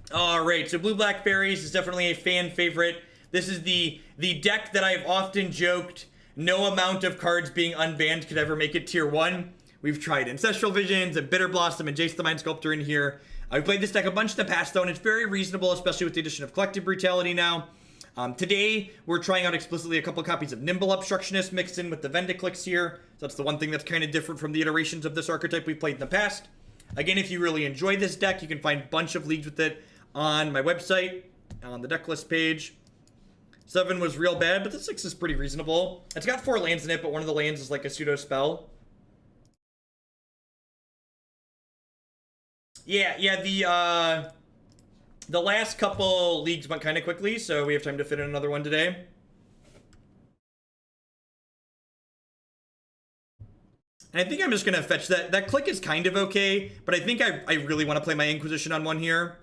Alright, so Blue-Black Fairies is definitely a fan favorite. This is the deck that I've often joked no amount of cards being unbanned could ever make it tier 1. We've tried Ancestral Visions and Bitterblossom and Jace the Mind Sculptor in here. I've played this deck a bunch in the past though, and it's very reasonable, especially with the addition of Collective Brutality now. Today, we're trying out explicitly a couple copies of Nimble Obstructionist mixed in with the Vendilion Cliques here. So that's the one thing that's kind of different from the iterations of this archetype we've played in the past. Again, if you really enjoy this deck, you can find a bunch of leagues with it on my website, on the deck list page. 7 was real bad, but the 6 is pretty reasonable. It's got 4 lands in it, but one of the lands is like a pseudo spell. Yeah, the last couple leagues went kind of quickly, so we have time to fit in another one today. And I think I'm just going to fetch that. That clique is kind of okay, but I think I really want to play my Inquisition on one here.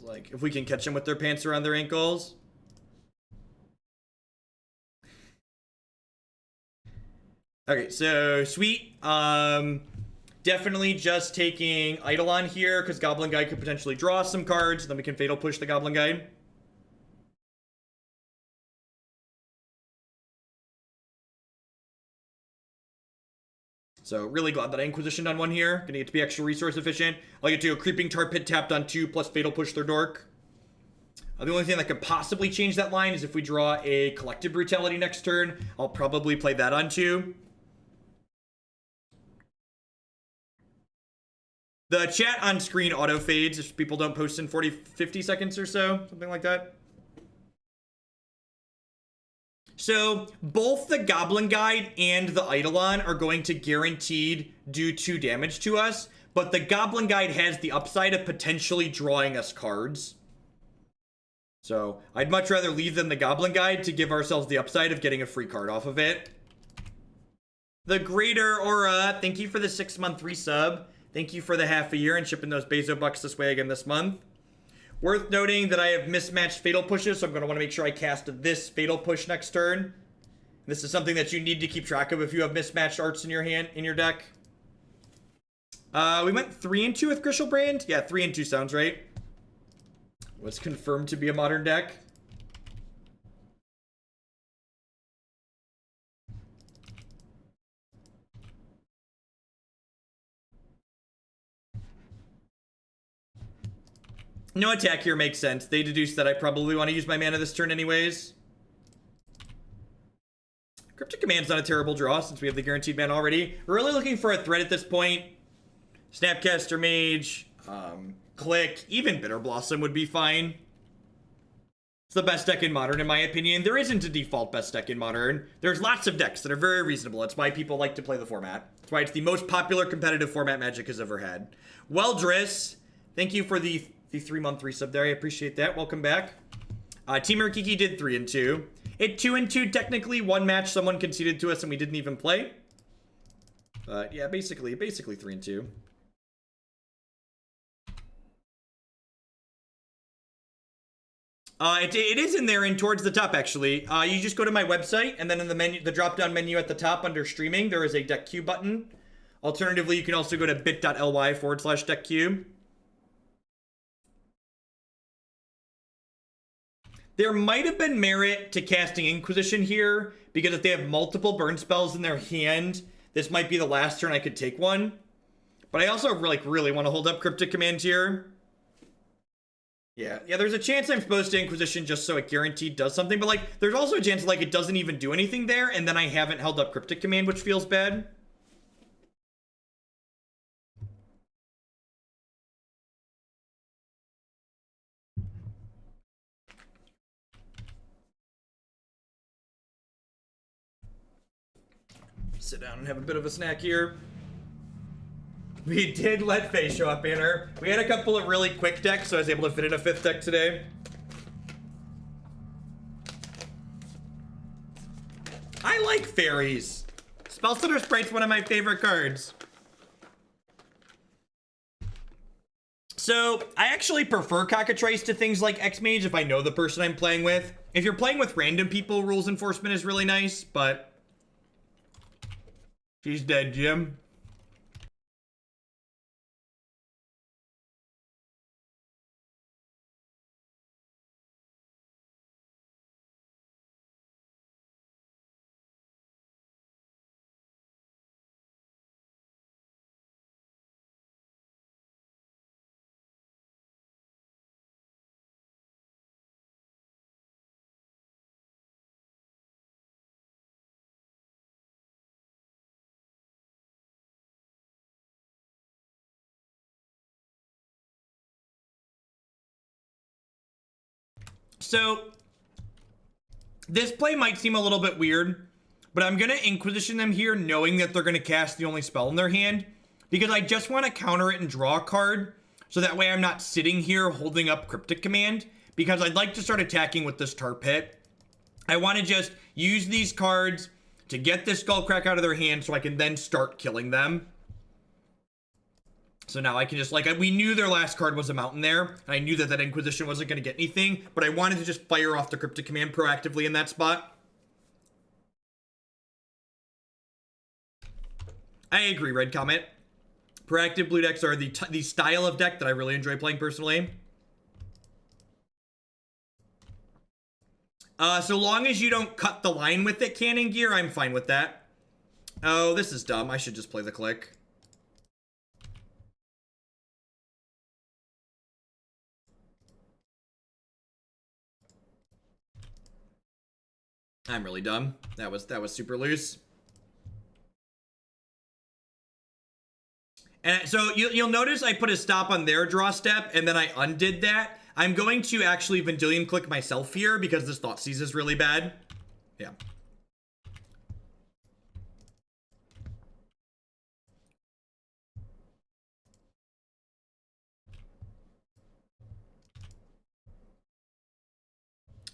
Like, if we can catch them with their pants around their ankles. Okay, so sweet. Definitely just taking Eidolon here, because Goblin Guide could potentially draw some cards. Then we can Fatal Push the Goblin Guide. So really glad that I Inquisitioned on one here. Gonna get to be extra resource efficient. I'll get to a Creeping Tar Pit tapped on 2 plus Fatal Push their Dork. The only thing that could possibly change that line is if we draw a Collective Brutality next turn. I'll probably play that on 2. The chat on screen auto fades if people don't post in 40-50 seconds or so. Something like that. So, both the Goblin Guide and the Eidolon are going to guaranteed do 2 damage to us, but the Goblin Guide has the upside of potentially drawing us cards. So, I'd much rather leave than the Goblin Guide to give ourselves the upside of getting a free card off of it. The Greater Aura, thank you for the 6-month resub. Thank you for the half a year and shipping those Bezo bucks this way again this month. Worth noting that I have mismatched Fatal Pushes, so I'm going to want to make sure I cast this Fatal Push next turn. This is something that you need to keep track of if you have mismatched arts in your hand, in your deck. We went 3-2 with Grishelbrand. Yeah, 3-2 sounds right. Was confirmed to be a modern deck. No attack here makes sense. They deduced that I probably want to use my mana this turn anyways. Cryptic Command's not a terrible draw since we have the guaranteed mana already. We're really looking for a threat at this point. Snapcaster Mage, Clique, even Bitterblossom would be fine. It's the best deck in Modern in my opinion. There isn't a default best deck in Modern. There's lots of decks that are very reasonable. That's why people like to play the format. That's why it's the most popular competitive format Magic has ever had. Weldris, thank you for the 3-month resub there. I appreciate that. Welcome back. Team Kiki did 3-2. It 2-2 technically. One match someone conceded to us and we didn't even play. But yeah, basically 3-2. It is in there and towards the top actually. You just go to my website and then in the menu, the drop down menu at the top under streaming, there is a deck queue button. Alternatively, you can also go to bit.ly/deck queue. There might have been merit to casting Inquisition here, because if they have multiple burn spells in their hand, this might be the last turn I could take one. But I also really want to hold up Cryptic Command here. Yeah, there's a chance I'm supposed to Inquisition just so it guaranteed does something, but like, there's also a chance like it doesn't even do anything there, and then I haven't held up Cryptic Command, which feels bad. Sit down and have a bit of a snack here. We did let Faye show up, Banner. We had a couple of really quick decks, so I was able to fit in a 5th deck today. I like fairies. Spellstutter Sprite's one of my favorite cards. So, I actually prefer Cockatrice to things like X-Mage if I know the person I'm playing with. If you're playing with random people, Rules Enforcement is really nice, but... She's dead, Jim. So this play might seem a little bit weird, but I'm going to Inquisition them here knowing that they're going to cast the only spell in their hand, because I just want to counter it and draw a card, so that way I'm not sitting here holding up Cryptic Command, because I'd like to start attacking with this Tar Pit. I want to just use these cards to get this Skullcrack out of their hand so I can then start killing them. So now I can just, like, we knew their last card was a Mountain there, and I knew that that Inquisition wasn't going to get anything, but I wanted to just fire off the Cryptic Command proactively in that spot. I agree, Red Comet. Proactive blue decks are the style of deck that I really enjoy playing personally. So long as you don't cut the line with it, Cannon Gear, I'm fine with that. Oh, this is dumb. I should just play the Clique. I'm really dumb. That was super loose. And so you'll notice I put a stop on their draw step, and then I undid that. I'm going to actually Vendilion Clique myself here because this Thoughtseize is really bad. Yeah.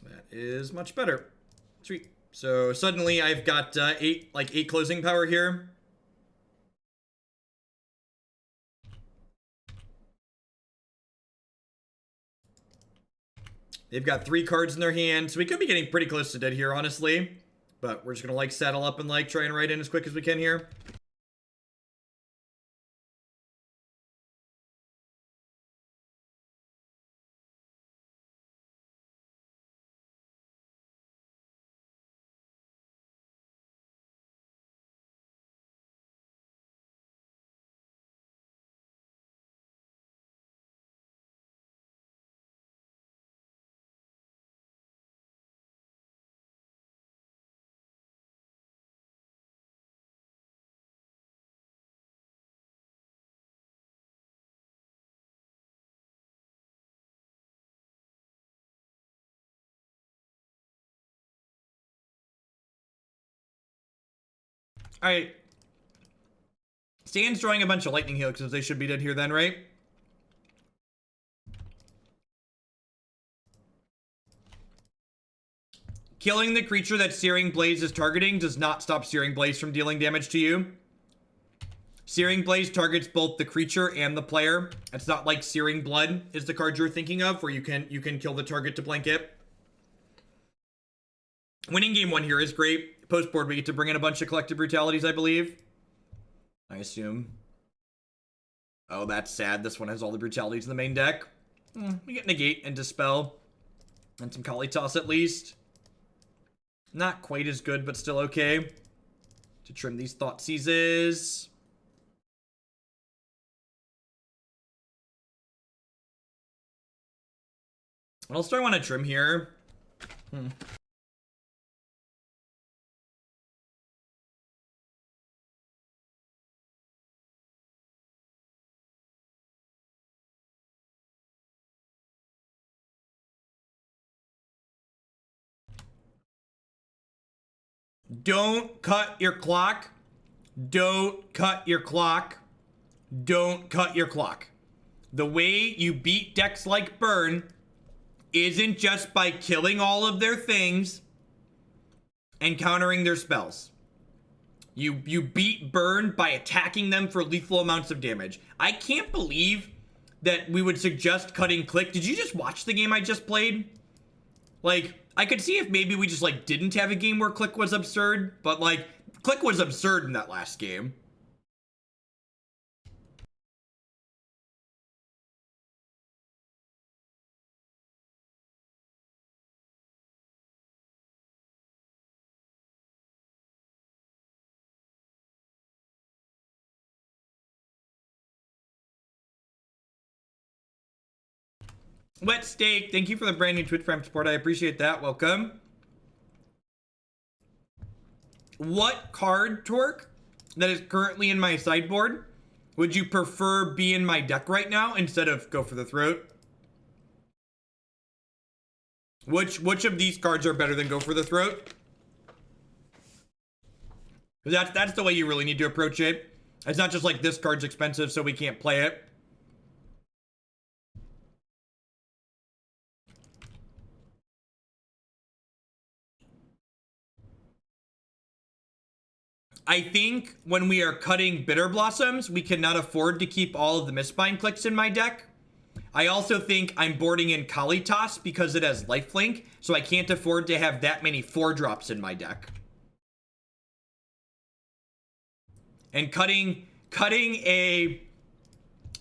That is much better. Sweet. So suddenly I've got eight closing power here. They've got 3 cards in their hand, so we could be getting pretty close to dead here, honestly. But we're just gonna, like, saddle up and, like, try and ride in as quick as we can here. Alright. Stan's drawing a bunch of lightning helixes. They should be dead here then, right? Killing the creature that Searing Blaze is targeting does not stop Searing Blaze from dealing damage to you. Searing Blaze targets both the creature and the player. It's not like Searing Blood is the card you're thinking of, where you can kill the target to blanket. Winning game 1 here is great. Post board, we get to bring in a bunch of Collective Brutalities, I believe. I assume. Oh, that's sad. This one has all the Brutalities in the main deck. We get Negate and Dispel. And some Kalitas at least. Not quite as good, but still okay. To trim these Thoughtseizes. What else do I want to trim here? Don't cut your clock. Don't cut your clock. Don't cut your clock. The way you beat decks like Burn isn't just by killing all of their things and countering their spells. You beat Burn by attacking them for lethal amounts of damage. I can't believe that we would suggest cutting Clique. Did you just watch the game I just played? Like, I could see if maybe we just, like, didn't have a game where Clique was absurd, but, like, Clique was absurd in that last game. Wet Steak, thank you for the brand new Twitch Prime support. I appreciate that. Welcome. What card, Torque, that is currently in my sideboard would you prefer be in my deck right now instead of Go for the Throat? Which of these cards are better than Go for the Throat? That's the way you really need to approach it. It's not just like this card's expensive, so we can't play it. I think when we are cutting Bitterblossoms, we cannot afford to keep all of the Mistbind Cliques in my deck. I also think I'm boarding in Kalitas because it has lifelink, so I can't afford to have that many 4-drops in my deck. And cutting a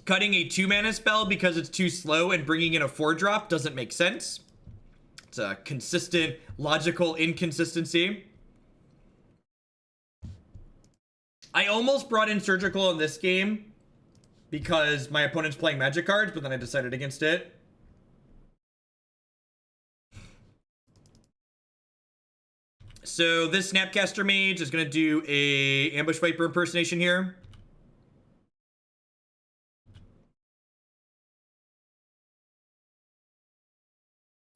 2-mana spell because it's too slow and bringing in a 4-drop doesn't make sense. It's a consistent, logical inconsistency. I almost brought in Surgical in this game because my opponent's playing Magic cards, but then I decided against it. So this Snapcaster Mage is going to do a Ambush Viper impersonation here.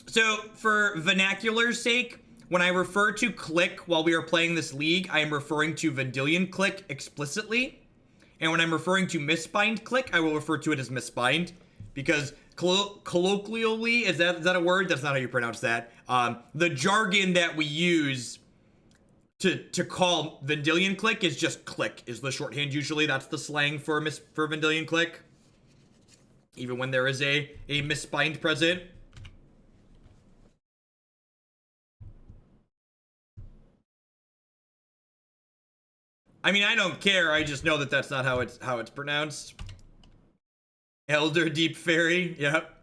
So for vernacular's sake, when I refer to Clique while we are playing this league, I am referring to Vendilion Clique explicitly. And when I'm referring to Mistbind Clique, I will refer to it as Mistbind. Because colloquially, is that a word? That's not how you pronounce that. The jargon that we use to call Vendilion Clique is just Clique, is the shorthand usually. That's the slang for Vendilion Clique. Even when there is a Mistbind present. I mean, I don't care. I just know that that's not how it's pronounced. Elder Deep Fairy. Yep.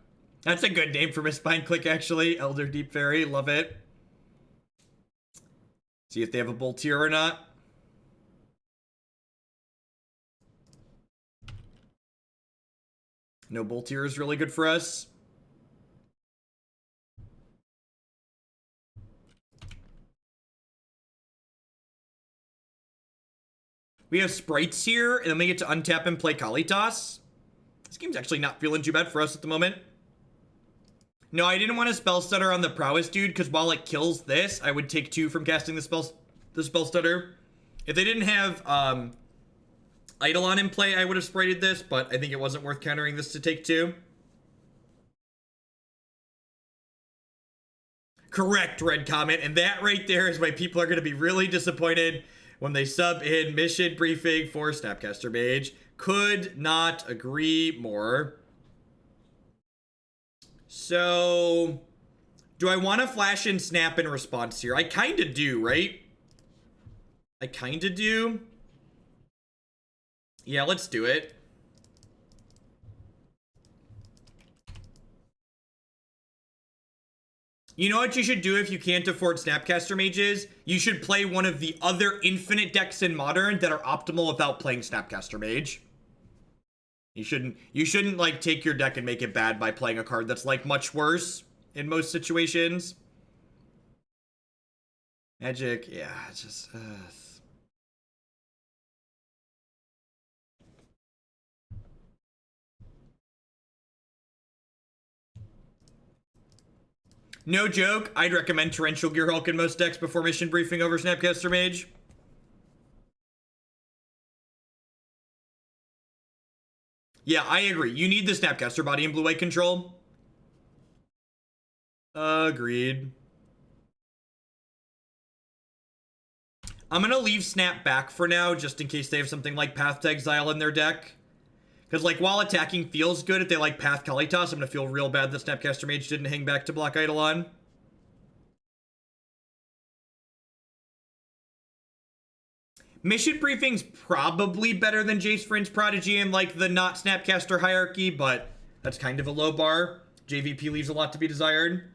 That's a good name for Mistbind Clique, actually. Elder Deep Fairy. Love it. See if they have a Boltier or not. No Boltier is really good for us. We have Sprites here, and then we get to untap and play Kalitas. This game's actually not feeling too bad for us at the moment. No, I didn't want to Spellstutter on the Prowess dude, because while it kills this, I would take 2 from casting the Spellstutter. If they didn't have Eidolon in play, I would have sprited this, but I think it wasn't worth countering this to take 2. Correct, Red Comment, and that right there is why people are going to be really disappointed when they sub in Mission Briefing for Snapcaster Mage. Could not agree more. So, do I want to flash in Snap in response here? I kind of do, right? I kind of do. Yeah, let's do it. You know what you should do if you can't afford Snapcaster Mages? You should play one of the other infinite decks in Modern that are optimal without playing Snapcaster Mage. You shouldn't like take your deck and make it bad by playing a card that's like much worse in most situations. Magic, yeah, it's just no joke, I'd recommend Torrential Gearhulk in most decks before Mission Briefing over Snapcaster Mage. Yeah, I agree. You need the Snapcaster body in blue-white control. Agreed. I'm gonna leave Snap back for now, just in case they have something like Path to Exile in their deck. Because, like, while attacking feels good, if they like Path Kalitas, I'm gonna feel real bad that Snapcaster Mage didn't hang back to block Eidolon. Mission Briefing's probably better than Jace Vryn's Prodigy in, like, the not Snapcaster hierarchy, but that's kind of a low bar. JVP leaves a lot to be desired.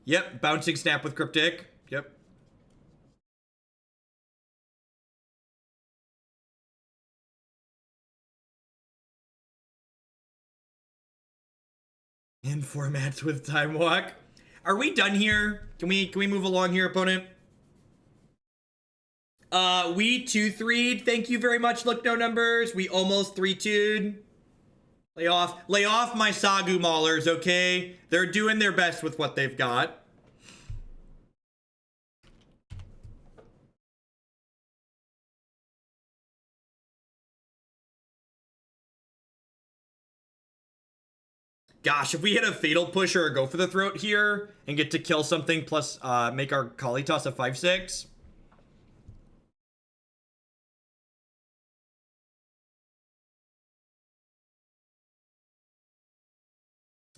Yep, bouncing Snap with Cryptic. Yep. In formats with Time Walk. Are we done here? Can we move along here, opponent? We 2-3'd. Thank you very much, Look No Numbers. We almost 3-2'd. Lay off my Sagu Maulers, okay? They're doing their best with what they've got. Gosh, if we hit a Fatal Push or a Go for the Throat here and get to kill something plus make our Kalitas a 5/6.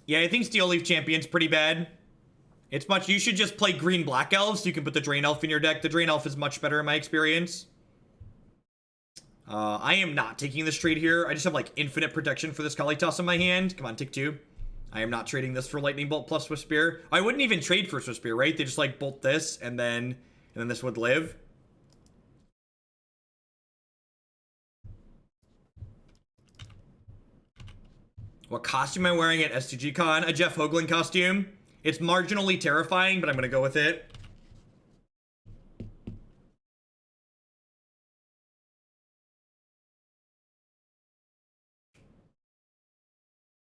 Yeah, I think Steel Leaf Champion's pretty bad. It's much. You should just play Green Black Elves so you can put the Drain Elf in your deck. The Drain Elf is much better in my experience. I am not taking this trade here. I just have like infinite protection for this Kalitas in my hand. Come on, take 2. I am not trading this for Lightning Bolt plus Swift Spear. I wouldn't even trade for Swift Spear, right? They just like bolt this and then this would live. What costume am I wearing at STG Con? A Jeff Hoagland costume. It's marginally terrifying, but I'm gonna go with it.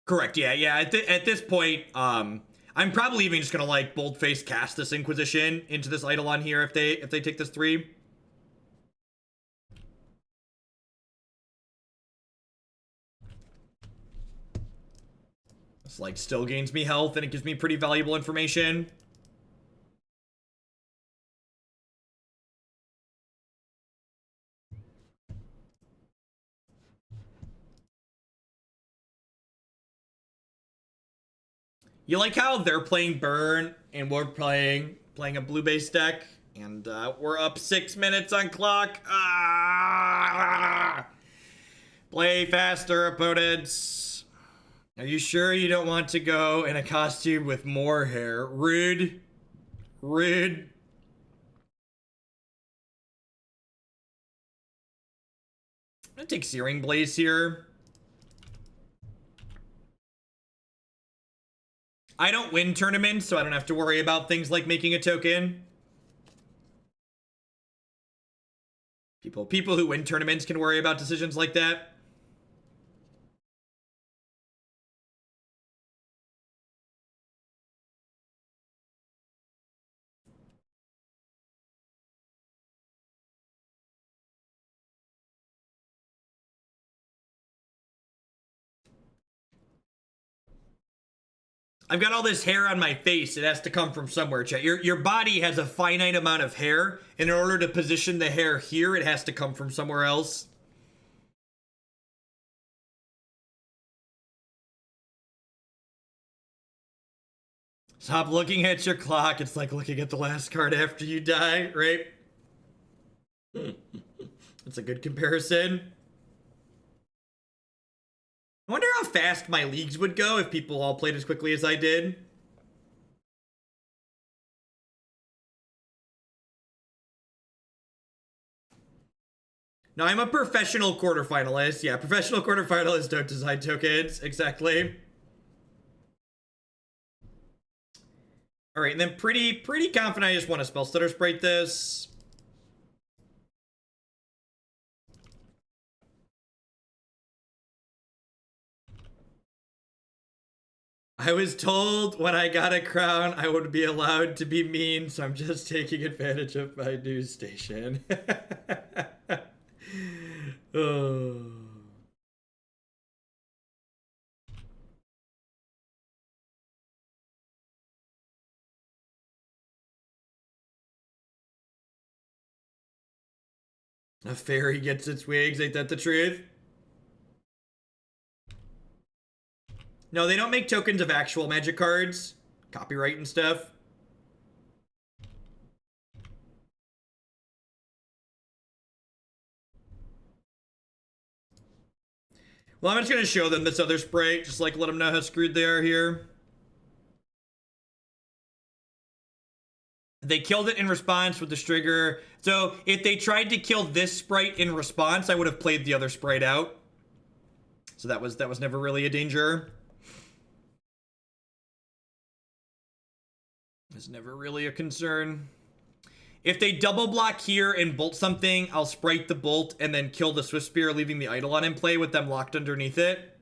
Correct. Yeah. At this point, I'm probably even just gonna like boldface cast this Inquisition into this Eidolon here if they take this 3. This like still gains me health and it gives me pretty valuable information. You like how they're playing Burn and we're playing a blue base deck, and we're up 6 minutes on clock. Play faster, opponents. Are you sure you don't want to go in a costume with more hair? Rude. Rude. I'm gonna take Searing Blaze here. I don't win tournaments, so I don't have to worry about things like making a token. People who win tournaments can worry about decisions like that. I've got all this hair on my face. It has to come from somewhere, chat. Your body has a finite amount of hair, and in order to position the hair here, it has to come from somewhere else. Stop looking at your clock. It's like looking at the last card after you die, right? That's a good comparison. I wonder how fast my leagues would go if people all played as quickly as I did. No, I'm a professional quarterfinalist. Yeah, professional quarterfinalists don't design tokens. Exactly. All right, and then pretty confident I just want to Spellstutter Sprite this. I was told when I got a crown I would be allowed to be mean, so I'm just taking advantage of my news station. Oh. A fairy gets its wigs, ain't that the truth? No, they don't make tokens of actual Magic cards. Copyright and stuff. Well, I'm just going to show them this other Sprite. Just like let them know how screwed they are here. They killed it in response with the Strigger. So if they tried to kill this Sprite in response, I would have played the other Sprite out. So that was never really a danger. It's never really a concern. If they double block here and bolt something, I'll Sprite the bolt and then kill the Swift Spear, leaving the Eidolon in play with them locked underneath it.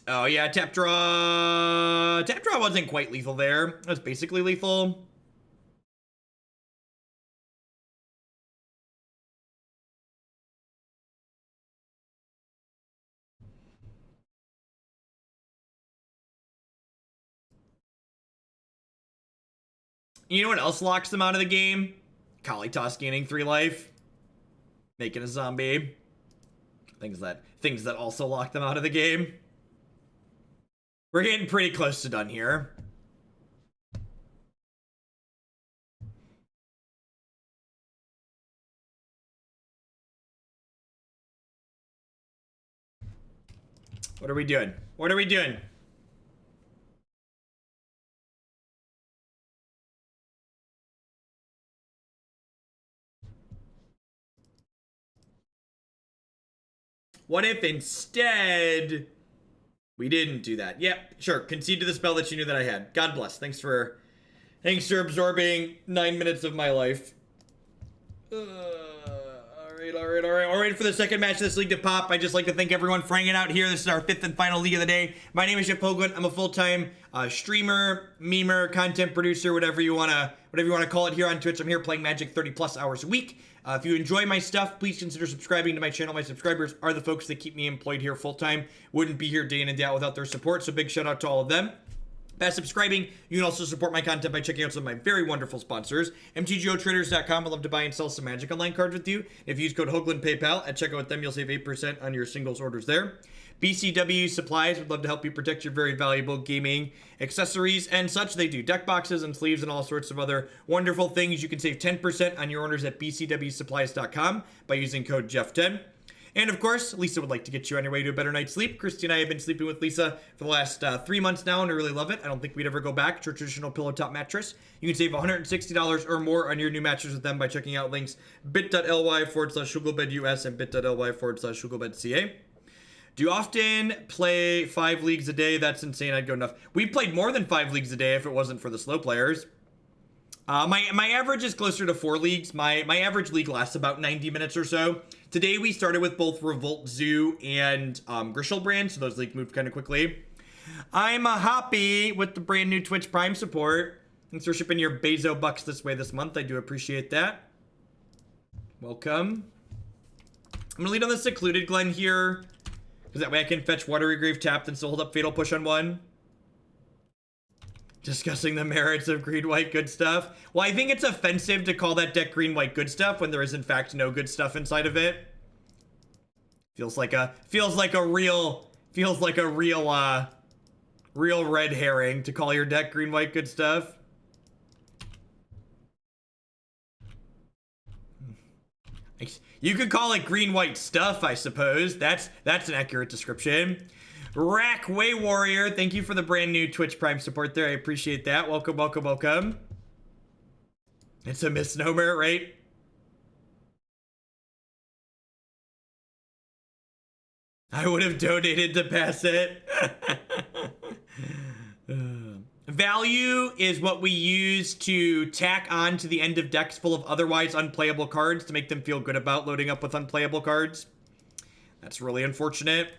Oh yeah, tap draw. Tap draw wasn't quite lethal there. It was basically lethal. You know what else locks them out of the game? Kalitas gaining 3 life. Making a zombie. Things that also lock them out of the game. We're getting pretty close to done here. What are we doing? What are we doing? What if instead we didn't do that? Yep, sure. Concede to the spell that you knew that I had. God bless. Thanks for absorbing 9 minutes of my life. All right, for the second match of this league to pop, I'd just like to thank everyone for hanging out here. This is our 5th and final league of the day. My name is Jeff Hoagland. I'm a full-time streamer, memer, content producer, whatever you wanna call it here on Twitch. I'm here playing Magic 30 plus hours a week. If you enjoy my stuff, please consider subscribing to my channel. My subscribers are the folks that keep me employed here full-time. Wouldn't be here day in and day out without their support, so big shout out to all of them. By subscribing, you can also support my content by checking out some of my very wonderful sponsors. MTGOtraders.com. I'd love to buy and sell some Magic Online cards with you. If you use code Hoagland PayPal at checkout with them, you'll save 8% on your singles orders there. BCW Supplies would love to help you protect your very valuable gaming accessories and such. They do deck boxes and sleeves and all sorts of other wonderful things. You can save 10% on your orders at bcwsupplies.com by using code Jeff10. And of course, Lisa would like to get you on your way to a better night's sleep. Christy and I have been sleeping with Lisa for the last 3 months now, and I really love it. I don't think we'd ever go back to a traditional pillow top mattress. You can save $160 or more on your new mattress with them by checking out links bit.ly/ShugelbedUS and bit.ly/ShugelbedCA. Do you often play 5 leagues a day? That's insane. I'd go enough. We played more than 5 leagues a day if it wasn't for the slow players. My average is closer to 4 leagues. My average league lasts about 90 minutes or so. Today we started with both Revolt Zoo and Grishelbrand, so those leagues moved kind of quickly. I'm happy with the brand new Twitch Prime support. Thanks for shipping your Bezo bucks this way this month. I do appreciate that. Welcome. I'm gonna lead on the Secluded Glen here, because that way I can fetch Watery Grave tapped and still hold up Fatal Push on 1. Discussing the merits of green-white good stuff. Well, I think it's offensive to call that deck green-white good stuff when there is in fact no good stuff inside of it. Feels like a real red herring to call your deck green-white good stuff. You could call it green-white stuff, I suppose. That's an accurate description. Rackway Warrior, thank you for the brand new Twitch Prime support there. I appreciate that. Welcome, welcome, welcome. It's a misnomer, right? I would have donated to pass it. Value is what we use to tack on to the end of decks full of otherwise unplayable cards to make them feel good about loading up with unplayable cards. That's really unfortunate.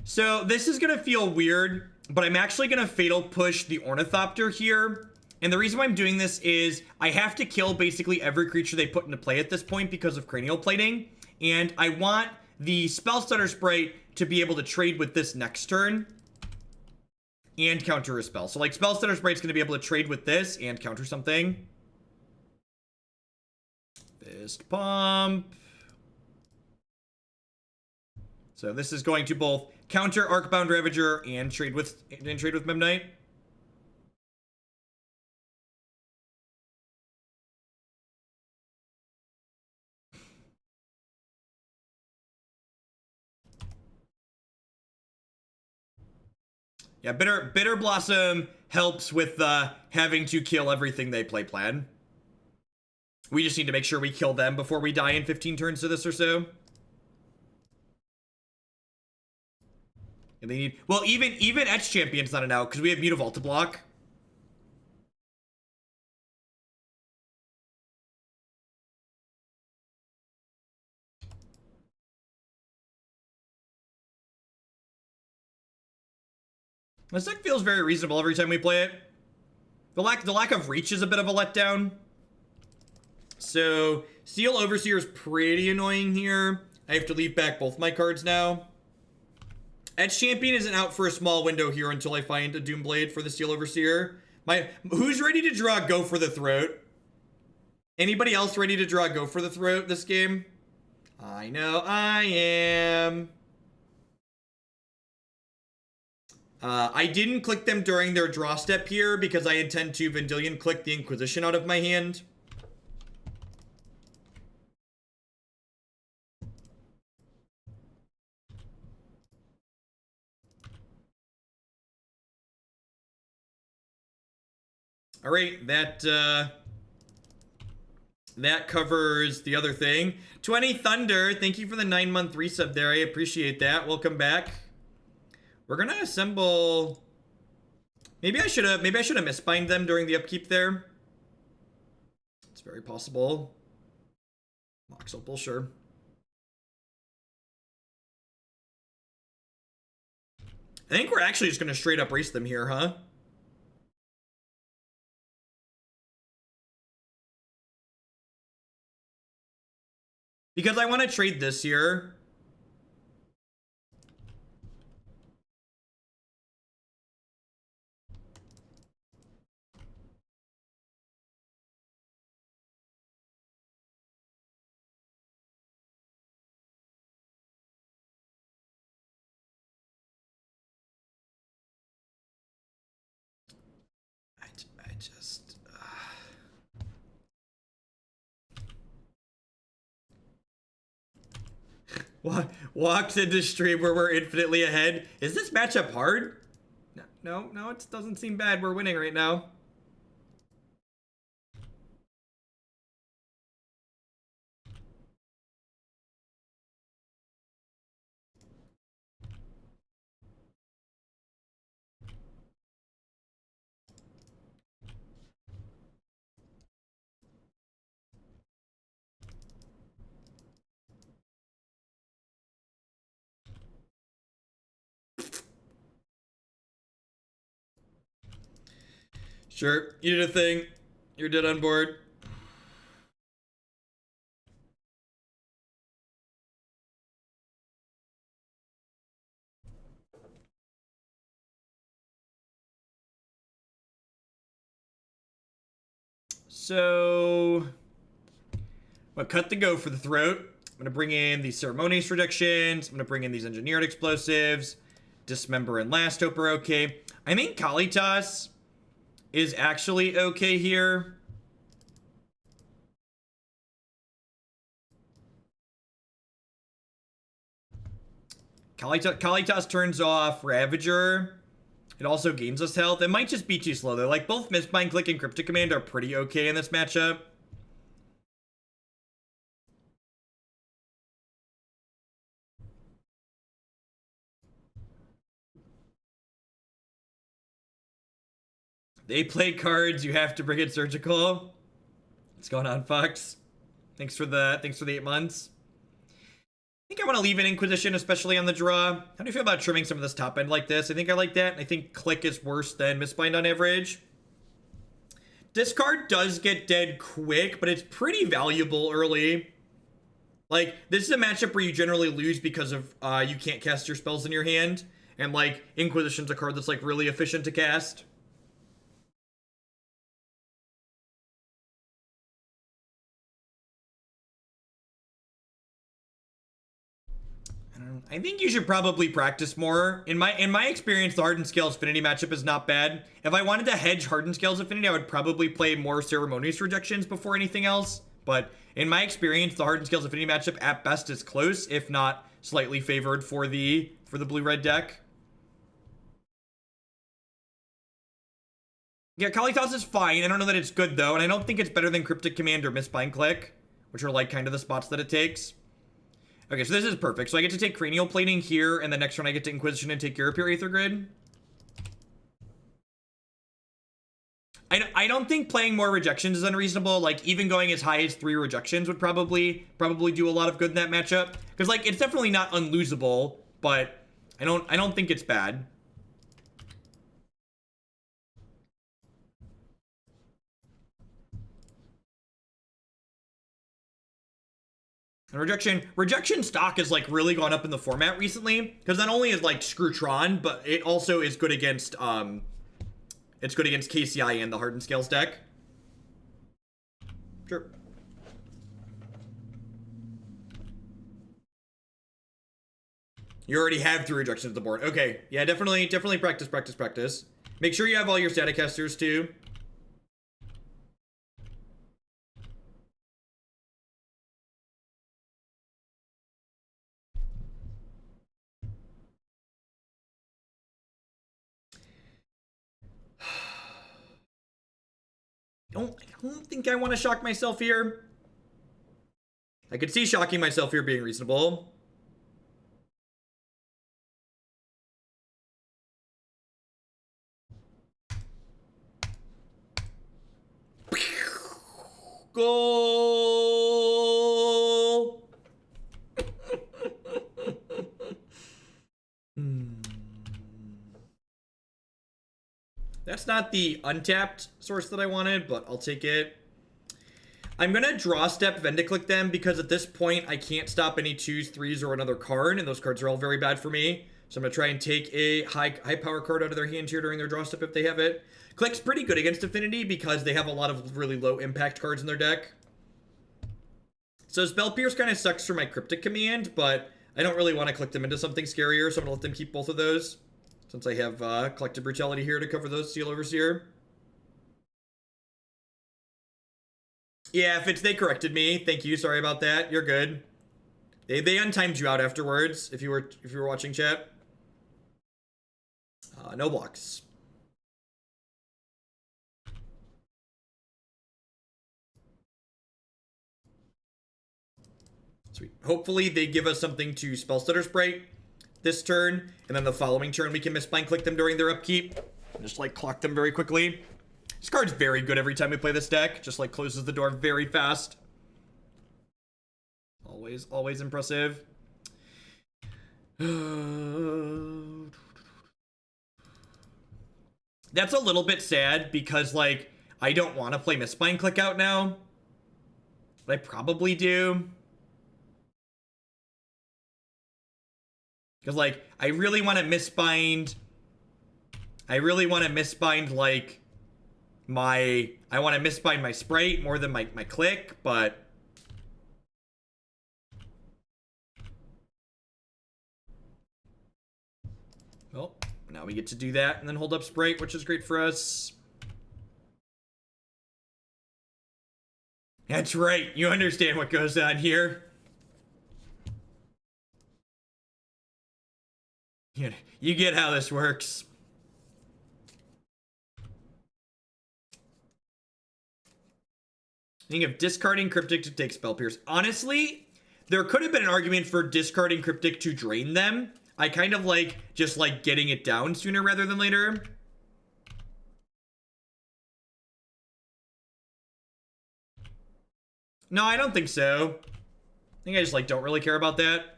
So this is gonna feel weird, but I'm actually gonna Fatal Push the Ornithopter here. And the reason why I'm doing this is I have to kill basically every creature they put into play at this point because of Cranial Plating. And I want the Spellstutter Sprite to be able to trade with this next turn and counter a spell. So like Spellstutter Sprite's gonna be able to trade with this and counter something. Fist Pump. So this is going to both counter Arcbound Ravager and trade with Midnight. Yeah, Bitterblossom helps with having to kill everything they play plan. We just need to make sure we kill them before we die in 15 turns to this or so. And they need, well, even Etch Champion's not an out because we have Mutavault to block. This deck feels very reasonable every time we play it. The lack of reach is a bit of a letdown. So, Steel Overseer is pretty annoying here. I have to leave back both my cards now. Etch Champion isn't out for a small window here until I find a Doomblade for the Steel Overseer. Who's ready to draw Go for the Throat? Anybody else ready to draw Go for the Throat this game? I know I am. I didn't click them during their draw step here because I intend to Vendilion Clique the Inquisition out of my hand. All right, that covers the other thing. 20 Thunder, thank you for the 9-month resub there. I appreciate that. Welcome back. We're gonna assemble. Maybe I should have misbind them during the upkeep there. It's very possible. Mox Opal, sure. I think we're actually just gonna straight up race them here, huh? Because I want to trade this here. I just... Walks into stream where we're infinitely ahead. Is this matchup hard? No, it doesn't seem bad. We're winning right now. Sure, you did a thing. You're dead on board. So, I'm gonna cut the Go for the Throat. I'm gonna bring in these Ceremonious Rejections. I'm gonna bring in these Engineered Explosives. Dismember and Last Hope are okay. I think Kalitas is actually okay here. Kalitas turns off Ravager. It also gains us health. It might just be too slow though. Like both Mistbind Clique and Cryptic Command are pretty okay in this matchup. They play cards, you have to bring in Surgical. What's going on, Fox? Thanks for the 8 months. I think I want to leave an Inquisition, especially on the draw. How do you feel about trimming some of this top end like this? I think I like that. I think Clique is worse than Mistbind on average. This card does get dead quick, but it's pretty valuable early. Like, this is a matchup where you generally lose because of you can't cast your spells in your hand. And, like, Inquisition's a card that's, like, really efficient to cast. I think you should probably practice more. In my experience, the Hardened Scales Affinity matchup is not bad. If I wanted to hedge Hardened Scales Affinity, I would probably play more Ceremonious Rejections before anything else. But in my experience, the Hardened Scales Affinity matchup at best is close, if not slightly favored for the blue-red deck. Yeah, Kalitas is fine. I don't know that it's good, though, and I don't think it's better than Cryptic Command or Mistbind Clique, which are, like, kind of the spots that it takes. Okay, so this is perfect. So I get to take Cranial Plating here, and the next one I get to Inquisition and take Europe Aether Grid. I don't think playing more rejections is unreasonable. Like, even going as high as 3 rejections would probably do a lot of good in that matchup. Because, like, it's definitely not unlosable, but I don't think it's bad. And rejection stock has, like, really gone up in the format recently. Because not only is, like, screw Tron, but it also is good against, it's good against KCI and the Hardened Scales deck. Sure. You already have 3 rejections at the board. Okay. Yeah, definitely practice. Make sure you have all your static casters too. I don't think I want to shock myself here. I could see shocking myself here being reasonable. Goal! That's not the untapped source that I wanted, but I'll take it. I'm gonna draw step Vendiclick them because at this point I can't stop any 2s, 3s, or another card, and those cards are all very bad for me. So I'm gonna try and take a high power card out of their hand here during their draw step if they have it. Clique's pretty good against Affinity because they have a lot of really low impact cards in their deck. So Spell Pierce kind of sucks for my Cryptic Command, but I don't really want to click them into something scarier, so I'm gonna let them keep both of those. Since I have Collective Brutality here to cover those Seal Overseer. Yeah, Fitz, they corrected me. Thank you. Sorry about that. You're good. They untimed you out afterwards if you were watching chat. No blocks. Sweet. Hopefully they give us something to Spellstutter Sprite this turn, and then the following turn we can Mistbind Clique them during their upkeep. Just like clock them very quickly. This card's very good every time we play this deck. Just like closes the door very fast. Always impressive. That's a little bit sad because like I don't want to play Mistbind Clique out now. But I probably do. Because, like, I really want to Mistbind like my... I want to Mistbind my Sprite more than my Clique, but... Well, now we get to do that and then hold up Sprite, which is great for us. That's right. You understand what goes on here. You get how this works. Think of discarding Cryptic to take Spell Pierce. Honestly, there could have been an argument for discarding Cryptic to drain them. I kind of like just like getting it down sooner rather than later. No, I don't think so. I think I just like don't really care about that.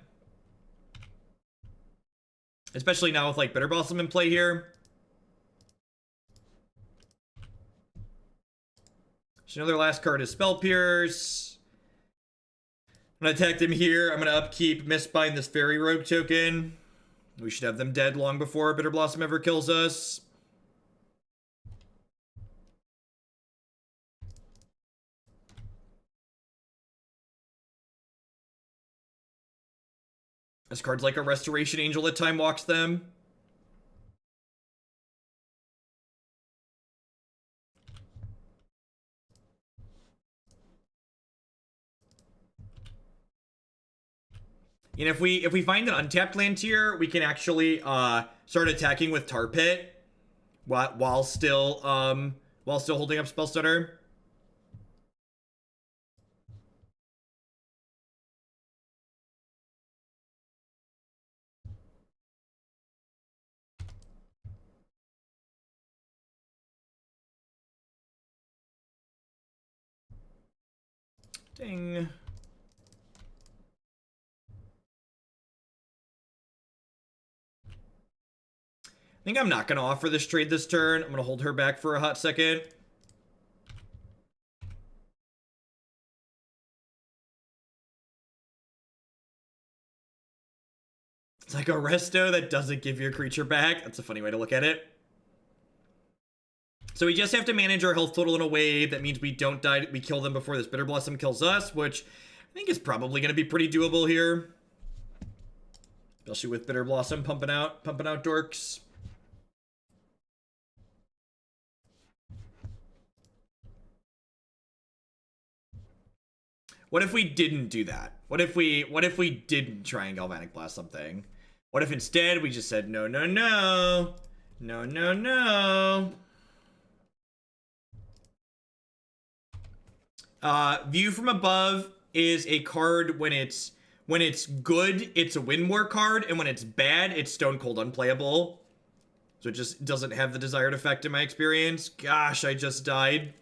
Especially now with like Bitterblossom in play here. So another last card is Spell Pierce. I'm gonna attack them here. I'm gonna upkeep Mistbind this Fairy Rogue token. We should have them dead long before Bitterblossom ever kills us. This card's like a Restoration Angel that time walks them. And if we find an untapped land here, we can actually start attacking with Tar Pit while still while still holding up Spellstutter. Ding. I think I'm not going to offer this trade this turn. I'm going to hold her back for a hot second. It's like a resto that doesn't give your creature back. That's a funny way to look at it. So we just have to manage our health total in a way that means we don't die. We kill them before this Bitterblossom kills us, which I think is probably going to be pretty doable here. Especially with Bitterblossom pumping out dorks. What if we didn't do that? What if we didn't try and Galvanic Blast something? What if instead we just said no, no, no, no, no, no? View from Above is a card when it's good, it's a win more card, and when it's bad, it's stone cold unplayable. So it just doesn't have the desired effect in my experience. Gosh, I just died.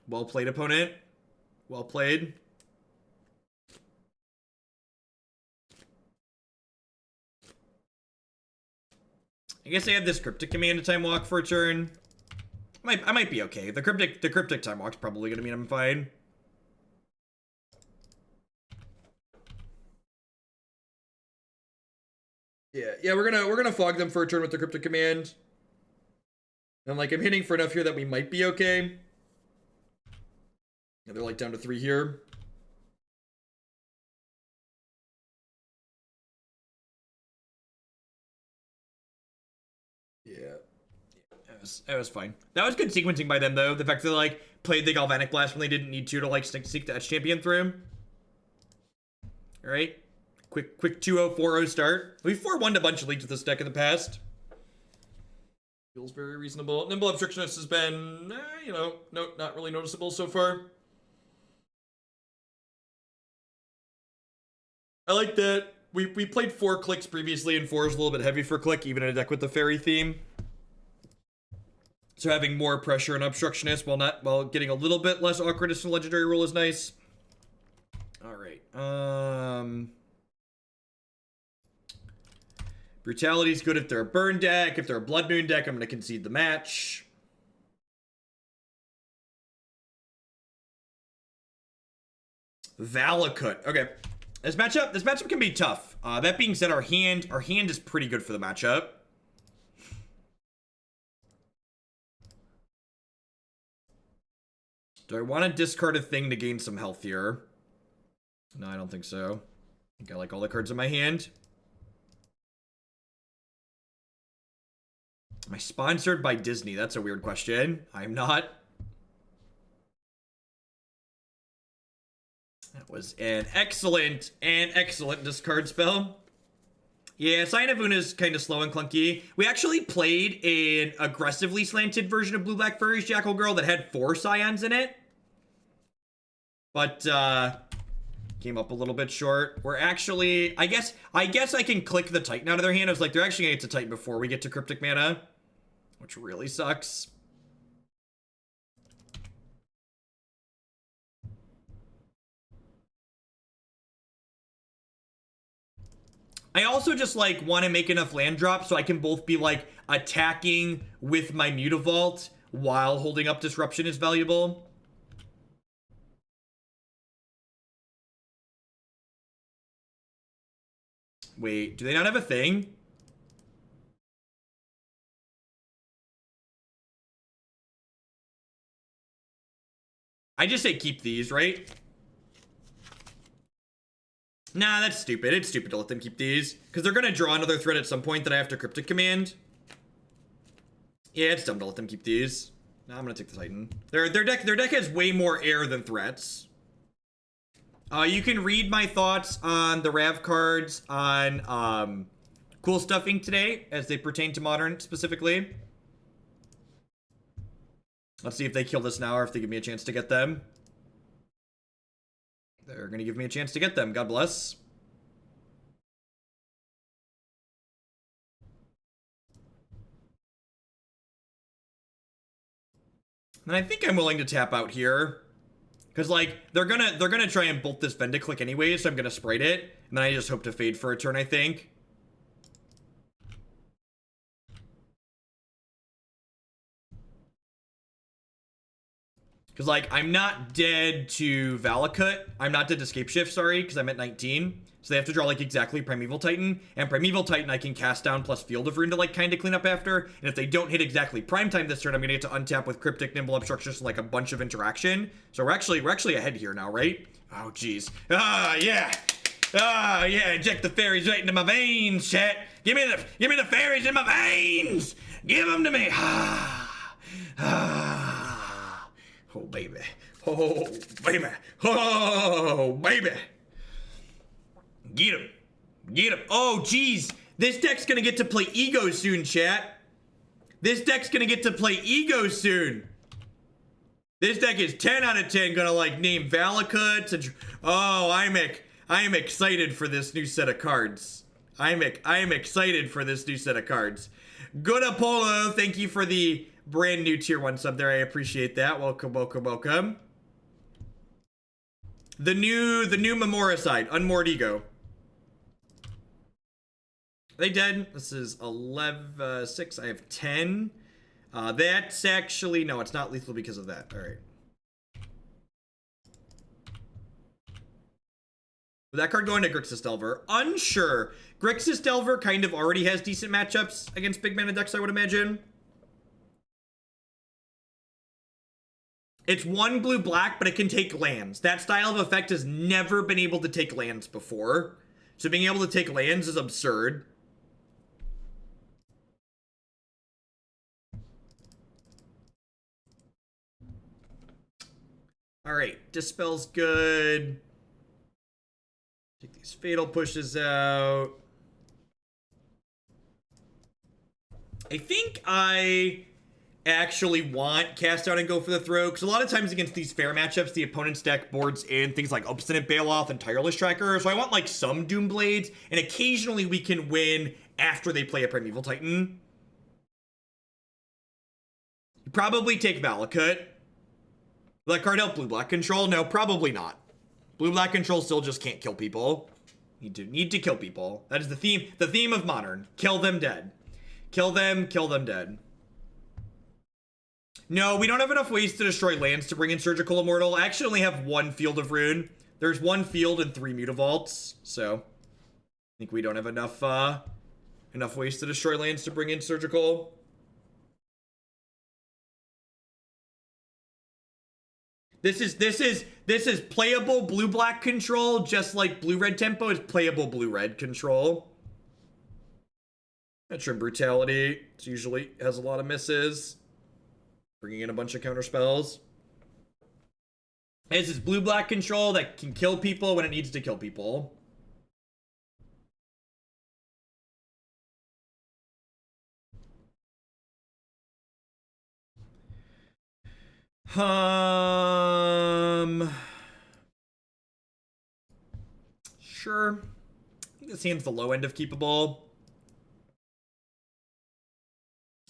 Well played, opponent. Well played. I guess I have this Cryptic Command to Time Walk for a turn. I might be okay. The Cryptic Time Walk's probably gonna mean I'm fine. Yeah, we're gonna fog them for a turn with the Cryptic Command. And like I'm hitting for enough here that we might be okay. Yeah, they're like down to 3 here. Yeah. That was fine. That was good sequencing by them, though. The fact that they, like, played the Galvanic Blast when they didn't need to, like, seek the Edge Champion through. Alright. Quick 2-0, 4-0 start. We've 4-1'd a bunch of leagues with this deck in the past. Feels very reasonable. Nimble Obstructionist has been, you know, not really noticeable so far. I like that. We played 4 clicks previously, and 4 is a little bit heavy for click, even in a deck with the fairy theme. So having more pressure on Obstructionist while getting a little bit less awkwardness in Legendary Rule is nice. Alright. Brutality's good if they're a burn deck. If they're a Blood Moon deck, I'm going to concede the match. Valakut. Okay. This matchup can be tough. That being said, our hand is pretty good for the matchup. Do I want to discard a thing to gain some health here? No, I don't think so. I think I like all the cards in my hand. Am I sponsored by Disney? That's a weird question. I'm not. That was an excellent discard spell. Yeah, Sign of Una is kind of slow and clunky. We actually played an aggressively slanted version of Blue-Black Furry's Jackal Girl that had 4 Scions in it. But, came up a little bit short. We're actually, I guess I can click the Titan out of their hand. I was like, they're actually gonna get to Titan before we get to Cryptic Mana, which really sucks. I also just, like, want to make enough land drops so I can both be, like, attacking with my Mutavault while holding up Disruption is valuable. Wait, do they not have a thing? I just say keep these, right? Nah, that's stupid. It's stupid to let them keep these. Because they're going to draw another threat at some point that I have to Cryptic Command. Yeah, it's dumb to let them keep these. Nah, I'm going to take the Titan. Their deck has way more air than threats. You can read my thoughts on the Rav cards on Cool Stuff Inc. today, as they pertain to Modern specifically. Let's see if they kill this now or if they give me a chance to get them. They're gonna give me a chance to get them. God bless. And I think I'm willing to tap out here. Because, like, they're gonna try and bolt this Vendilion Clique anyway, so I'm gonna Sprite it. And then I just hope to fade for a turn, I think. Because, like, I'm not dead to Valakut. I'm not dead to Scape Shift, sorry, because I'm at 19. So they have to draw, like, exactly Primeval Titan. And Primeval Titan I can cast down plus Field of Rune to, like, kind of clean up after. And if they don't hit exactly Prime Time this turn, I'm going to get to untap with Cryptic, Nimble Obstructionist, and, like, a bunch of interaction. So we're actually ahead here now, right? Oh, jeez. Ah, yeah. Ah, yeah. Inject the fairies right into my veins, chat. Give me the fairies in my veins. Give them to me. Oh, baby. Oh, baby. Oh, baby. Get him. Get him. Oh, geez. This deck's gonna get to play Ego soon, chat. This deck's gonna get to play Ego soon. This deck is 10 out of 10 gonna, like, name Valakut. Oh, I am excited for this new set of cards. I am excited for this new set of cards. Good Apollo, thank you for the brand new tier 1 sub there. I appreciate that. Welcome, welcome, welcome. The new Memoricide, Unmoored Ego. Are they dead? This is 11, 6. I have 10. That's actually, no, it's not lethal because of that. All right. With that card going to Grixis Delver? Unsure. Grixis Delver kind of already has decent matchups against big mana decks, I would imagine. It's 1 blue-black, but it can take lands. That style of effect has never been able to take lands before. So being able to take lands is absurd. Alright, Dispel's good. Take these Fatal Pushes out. I think I actually want Cast Out and Go for the Throat, because a lot of times against these fair matchups, the opponent's deck boards in things like Obstinate Bailoff and Tireless Tracker, so I want, like, some Doom Blades, and occasionally we can win after they play a Primeval Titan. You probably take Valakut. Will that card help blue-black control? No, probably not. Blue-black control still just can't kill people. Need to kill people. That is the theme of Modern. Kill them dead. Kill them dead. No, we don't have enough ways to destroy lands to bring in Surgical Immortal. I actually only have 1 Field of Rune. There's 1 field and 3 Mutavaults, so I think we don't have enough ways to destroy lands to bring in Surgical. This is playable blue-black control, just like blue-red tempo is playable blue-red control. Veteran Brutality, it usually has a lot of misses. Bringing in a bunch of counter spells. This is blue-black control that can kill people when it needs to kill people. Sure. I think this seems the low end of keepable.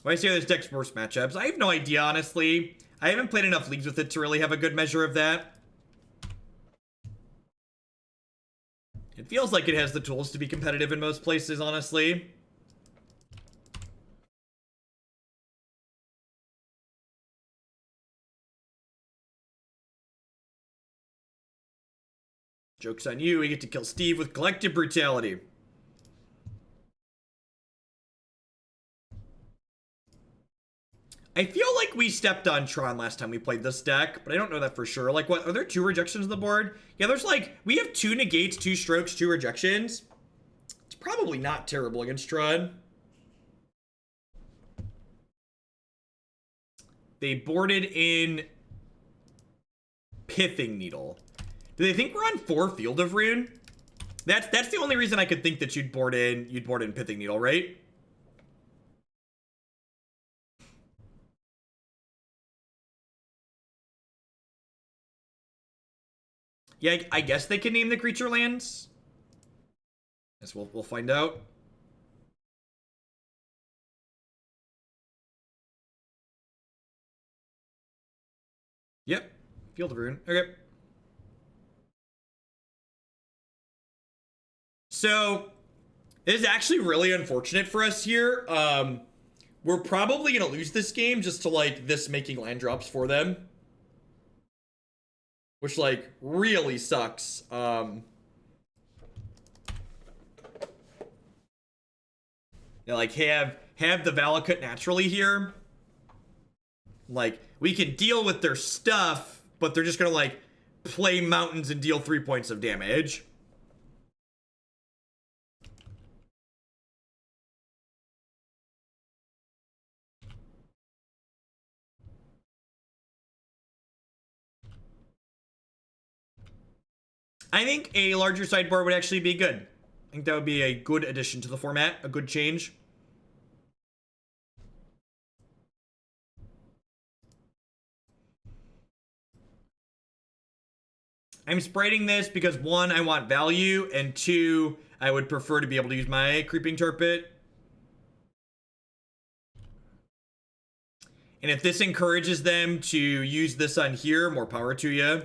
Why say this deck's worst matchups? I have no idea, honestly. I haven't played enough leagues with it to really have a good measure of that. It feels like it has the tools to be competitive in most places, honestly. Joke's on you, we get to kill Steve with Collective Brutality. I feel like we stepped on Tron last time we played this deck, but I don't know that for sure. Like, what, are there 2 rejections on the board? Yeah, there's like, we have 2 negates, 2 strokes, 2 rejections. It's probably not terrible against Tron. They boarded in Pithing Needle. Do they think we're on 4 Field of Rune? That's the only reason I could think that you'd board in Pithing Needle, right? Yeah, I guess they can name the creature lands. Guess we'll find out. Yep. Field of Ruin. Okay. So, this is actually really unfortunate for us here. We're probably going to lose this game just to, like, this making land drops for them. Which, like, really sucks. Yeah, like, have the Valakut naturally here. Like, we can deal with their stuff, but they're just gonna, like, play mountains and deal 3 points of damage. I think a larger sideboard would actually be good. I think that would be a good addition to the format, a good change. I'm spriting this because 1, I want value, and 2, I would prefer to be able to use my Creeping Turpit. And if this encourages them to use this on here, more power to you.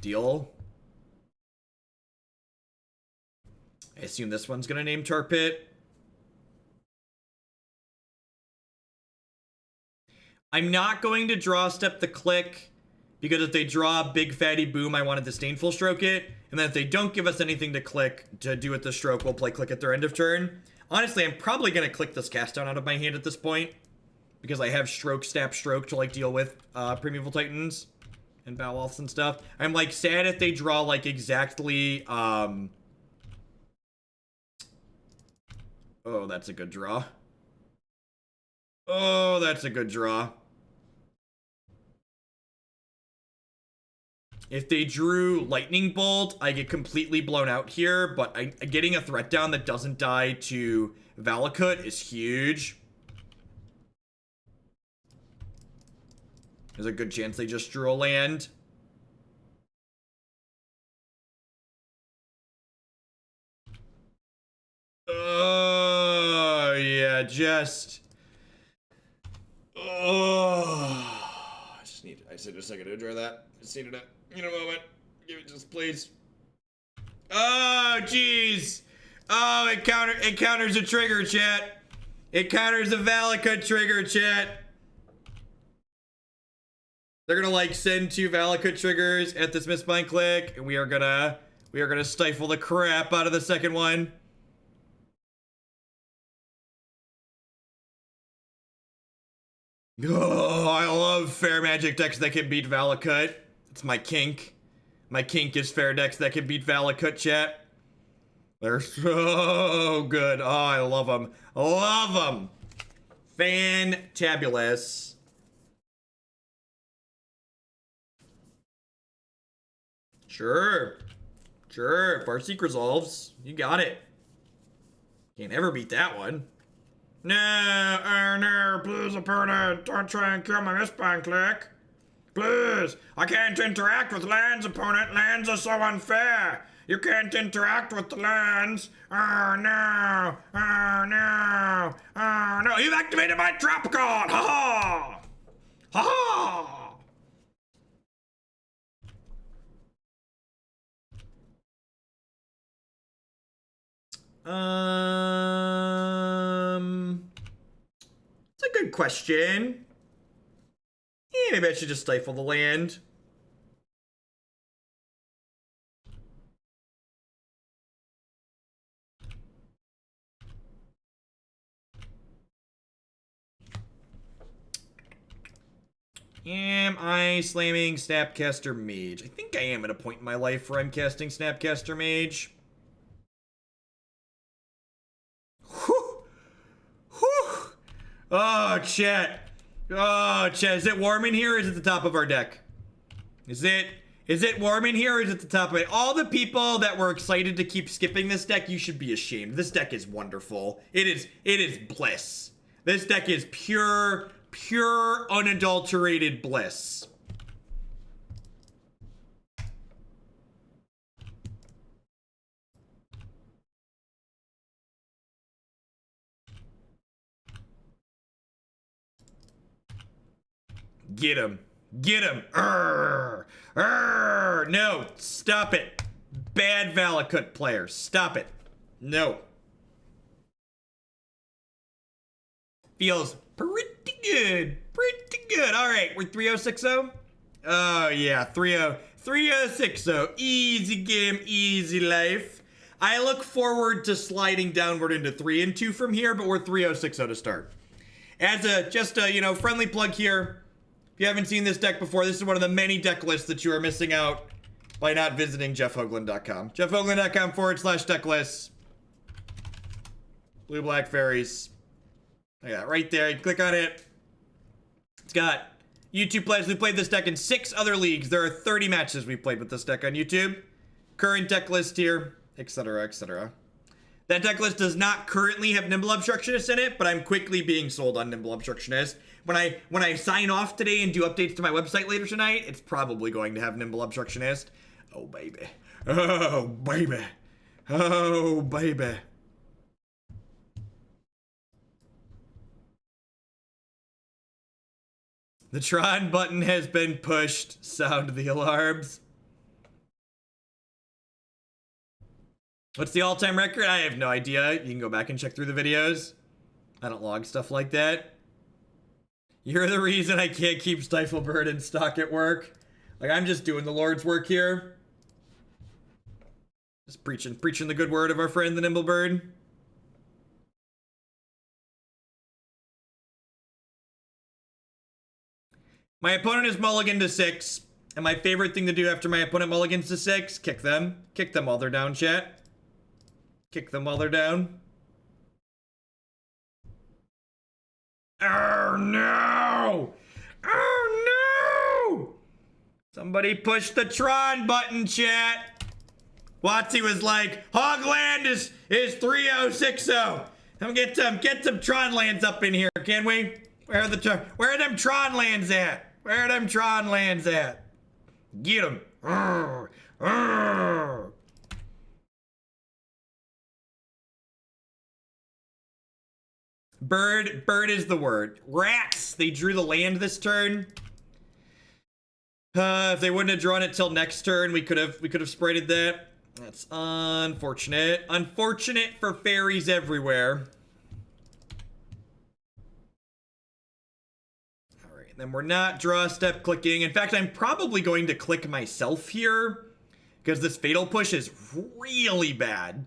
Deal. I assume this one's gonna name Turpit. I'm not going to draw step the Clique, because if they draw Big Fatty Boom, I want to Disdainful Stroke it. And then if they don't give us anything to click to do with the stroke, we'll play Clique at their end of turn. Honestly, I'm probably going to click this cast down out of my hand at this point, because I have Stroke, Snap, Stroke to, like, deal with Primeval Titans and Beowulfs and stuff. I'm, like, sad if they draw, like, exactly, oh, that's a good draw. Oh, that's a good draw. If they drew Lightning Bolt, I get completely blown out here, but getting a threat down that doesn't die to Valakut is huge. There's a good chance they just drew a land. Oh, yeah, just... Oh, I just need a second to draw that. Just needed it. In a moment. Give it just, please. Oh, jeez. Oh, it counters a trigger, chat. It counters a Valakut trigger, chat. They're gonna, like, send 2 Valakut triggers at this Mistbind Clique, and we are gonna stifle the crap out of the second one. Oh, I love fair magic decks that can beat Valakut. It's my kink. My kink is fair decks that can beat Valakut, chat. They're so good. Oh, I love them. Love them. Fantabulous. Sure. Sure. Farseek resolves. You got it. Can't ever beat that one. No, oh no, please, opponent, don't try and kill my Mistbind Clique. Please, I can't interact with lands, opponent. Lands are so unfair. You can't interact with the lands. Oh no, oh no, oh no. You've activated my trap card. Ha ha. Ha ha. It's a good question. Yeah, maybe I should just stifle the land. Am I slamming Snapcaster Mage? I think I am at a point in my life where I'm casting Snapcaster Mage. Whew. Whew. Oh, chat. Oh, chat. Is it warm in here or is it the top of our deck? Is it Is it warm in here or is it the top of it? All the people that were excited to keep skipping this deck, you should be ashamed. This deck is wonderful. It is bliss. This deck is pure unadulterated bliss. Get him. Get him. No, stop it. Bad Valakut player. Stop it. No. Feels pretty good. Pretty good. All right, we're 3060. Oh, yeah, 3060. Easy game, easy life. I look forward to sliding downward into 3 and 2 from here, but we're 3060 to start. As just a, friendly plug here. If you haven't seen this deck before, this is one of the many deck lists that you are missing out by not visiting jeffhoagland.com. jeffhoagland.com/deck lists. Blue-black fairies. Yeah, right there. You click on it. It's got YouTube players. We played this deck in 6 other leagues. There are 30 matches we played with this deck on YouTube. Current deck list here, etc., etc. That deck list does not currently have Nimble Obstructionist in it, but I'm quickly being sold on Nimble Obstructionist. When I sign off today and do updates to my website later tonight, it's probably going to have Nimble Obstructionist. Oh, baby. Oh, baby. Oh, baby. The Tron button has been pushed. Sound the alarms. What's the all-time record? I have no idea. You can go back and check through the videos. I don't log stuff like that. You're the reason I can't keep Stifle Bird in stock at work. Like, I'm just doing the Lord's work here. Just preaching the good word of our friend, the Nimble Bird. My opponent is mulligan to 6. And my favorite thing to do after my opponent mulligans to 6, kick them. Kick them while they're down, chat. Kick them while they're down. Oh no! Oh no! Somebody push the Tron button, chat. Watsy was like, Hogland is 3060. Get some Tron lands up in here, can we? Where are them Tron lands at? Where are them Tron lands at? Get them. Bird is the word. Rats! They drew the land this turn. If they wouldn't have drawn it till next turn, we could have sprited that. That's unfortunate. Unfortunate for fairies everywhere. Alright, then we're not draw step clicking. In fact, I'm probably going to click myself here, because this fatal push is really bad.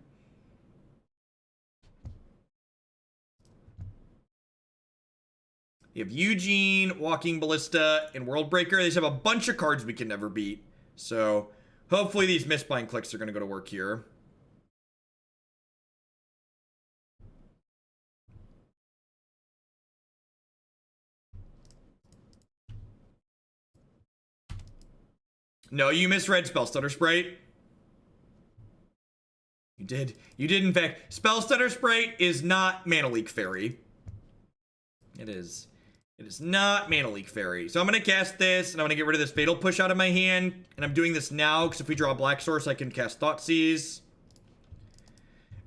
You have Eugene, Walking Ballista, and Worldbreaker. They just have a bunch of cards we can never beat. So, hopefully these Mistbind Cliques are going to go to work here. No, you misread Spellstutter Sprite. You did. You did, in fact. Spellstutter Sprite is not Mana Leak Fairy. It is not Mana Leak Fairy. So I'm going to cast this, and I'm going to get rid of this Fatal Push out of my hand. And I'm doing this now, because if we draw a Black Source, I can cast Thoughtseize.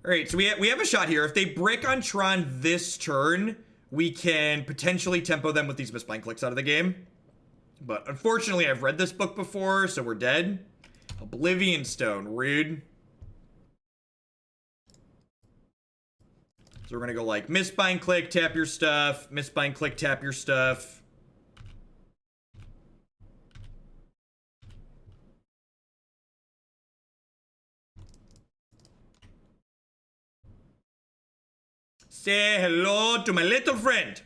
Alright, so we have a shot here. If they brick on Tron this turn, we can potentially tempo them with these Mistbind Cliques out of the game. But unfortunately, I've read this book before, so we're dead. Oblivion Stone, rude. So we're gonna go like Mistbind Clique, tap your stuff. Mistbind Clique, tap your stuff. Say hello to my little friend.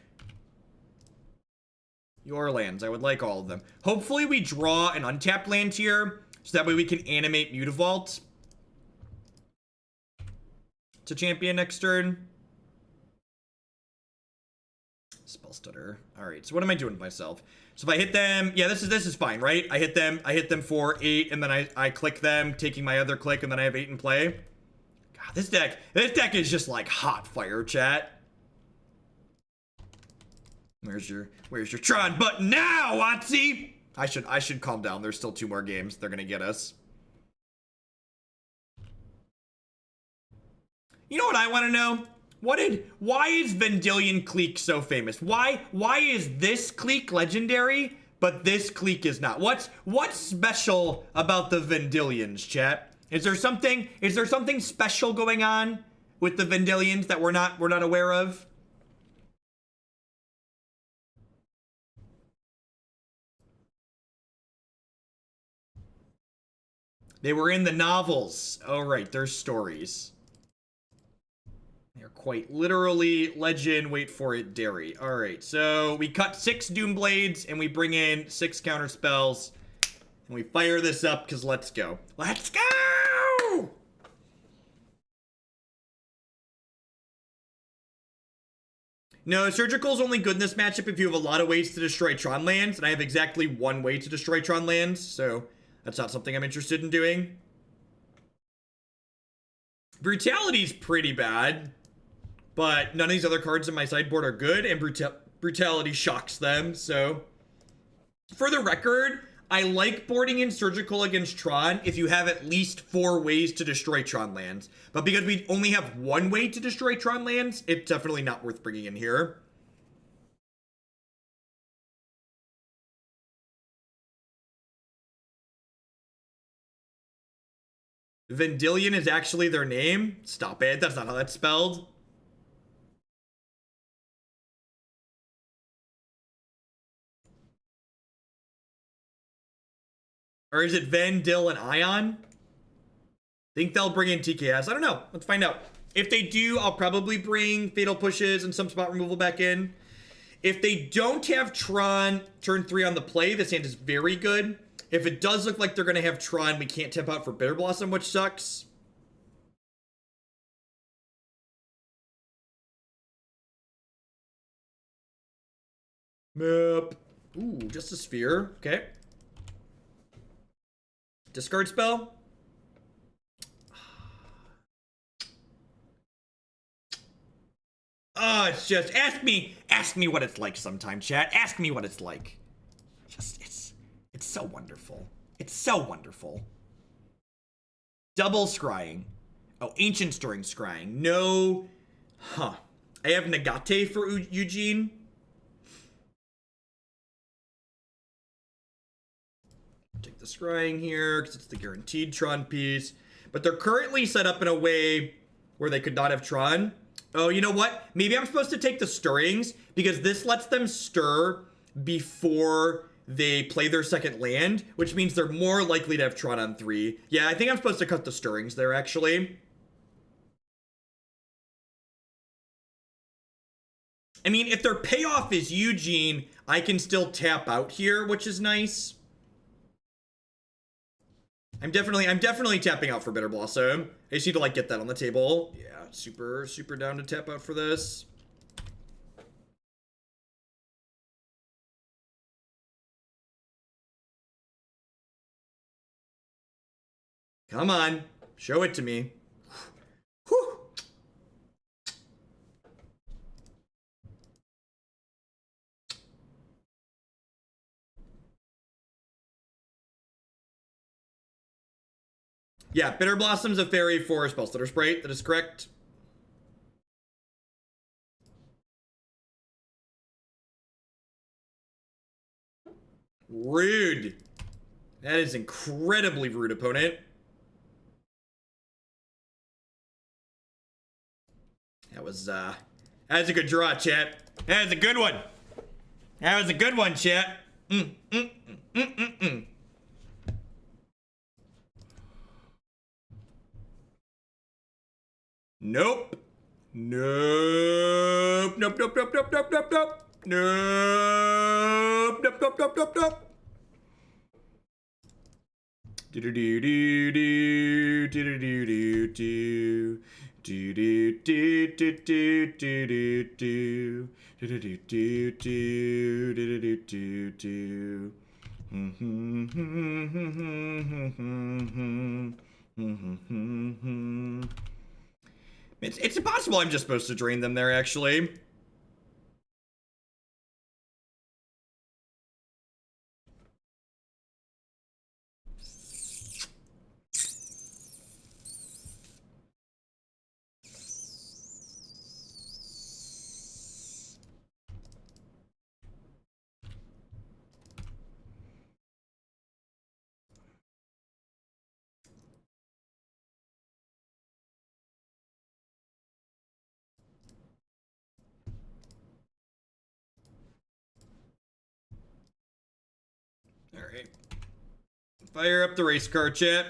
Your lands, I would like all of them. Hopefully we draw an untapped land here, so that way we can animate Mutavault to champion next turn. Spellstutter. Alright, so what am I doing with myself? So if I hit them, yeah, this is fine, right? I hit them for 8, and then I click them, taking my other click, and then I have 8 in play. God, this deck is just like hot fire, chat. Where's your Tron button now, Watsy? I should calm down. There's still 2 more games. They're gonna get us. You know what I want to know? Why is Vendilion Clique so famous? Why is this clique legendary, but this clique is not? What's special about the Vendilions, chat? Is there something special going on with the Vendilions that we're not aware of? They were in the novels. Oh right, there's stories. They're quite literally legend, wait for it, dairy. All right, so we cut 6 Doom Blades and we bring in 6 counter spells and we fire this up because let's go. Let's go! No, Surgical's only good in this matchup if you have a lot of ways to destroy Tron lands, and I have exactly 1 way to destroy Tron lands, so that's not something I'm interested in doing. Brutality's pretty bad. But none of these other cards in my sideboard are good, and Brutality shocks them, so... For the record, I like boarding in Surgical against Tron if you have at least 4 ways to destroy Tron lands. But because we only have 1 way to destroy Tron lands, it's definitely not worth bringing in here. Vendilion is actually their name? Stop it, that's not how that's spelled. Or is it Vendil and Ion? Think they'll bring in TKS. I don't know. Let's find out. If they do, I'll probably bring Fatal Pushes and some spot removal back in. If they don't have Tron turn 3 on the play, this hand is very good. If it does look like they're going to have Tron, we can't tap out for Bitterblossom, which sucks. Map. Ooh, just a sphere. Okay. Discard spell. Oh, it's just ask me what it's like sometime, chat. Ask me what it's like. Just it's so wonderful. It's so wonderful. Double scrying. Oh, ancient storing scrying. No. Huh. I have Negate for Eugene. Take the scrying here because it's the guaranteed Tron piece. But they're currently set up in a way where they could not have Tron. Oh, you know what? Maybe I'm supposed to take the stirrings because this lets them stir before they play their second land, which means they're more likely to have Tron on 3. Yeah, I think I'm supposed to cut the stirrings there, actually. I mean, if their payoff is Eugene, I can still tap out here, which is nice. I'm definitely tapping out for Bitterblossom. I just need to, like, get that on the table. Yeah, super down to tap out for this. Come on. Show it to me. Whew. Yeah, Bitterblossom's a fairy for Spellstutter Sprite. That is correct. Rude. That is incredibly rude, opponent. That was a good draw, chat. That was a good one. That was a good one, chat. Nope. Nope. Nope. Nope. Nope. Nope. Nope. Nope. Nope. Nope. Nope. Nope. Nope. Nope. Nope. Do do do do do do do do do It's impossible I'm just supposed to drain them there, actually. Alright. Fire up the race car, chat.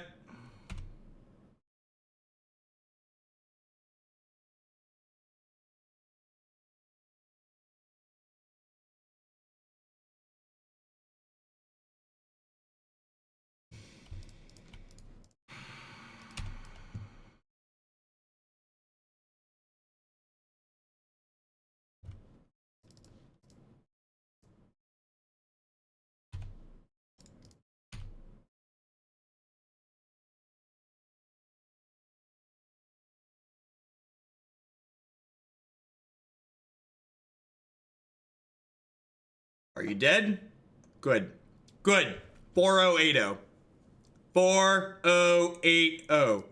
Are you dead? Good. Good. 4080. 4080.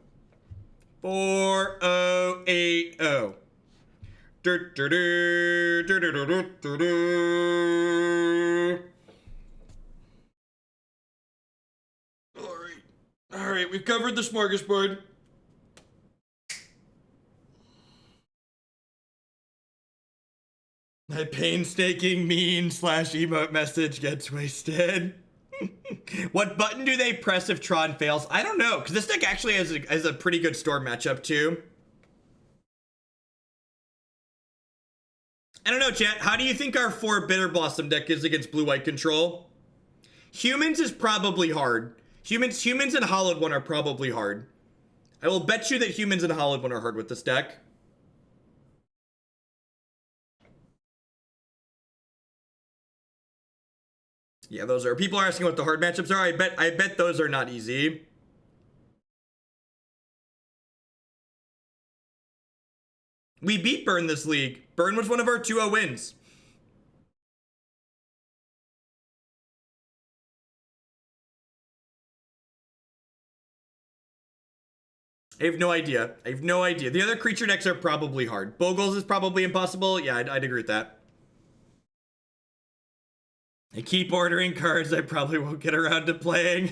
4080. Alright. Alright, we've covered the smorgasbord. My painstaking mean / emote message gets wasted. What button do they press if Tron fails? I don't know, because this deck actually has a pretty good storm matchup too. I don't know, chat. How do you think our 4 Bitterblossom deck is against blue-white control? Humans is probably hard. Humans and Hollowed One are probably hard. I will bet you that Humans and Hollowed One are hard with this deck. Yeah, those are. People are asking what the hard matchups are. I bet those are not easy. We beat Burn this league. Burn was one of our 2-0 wins. I have no idea. I have no idea. The other creature decks are probably hard. Bogles is probably impossible. Yeah, I'd agree with that. I keep ordering cards I probably won't get around to playing.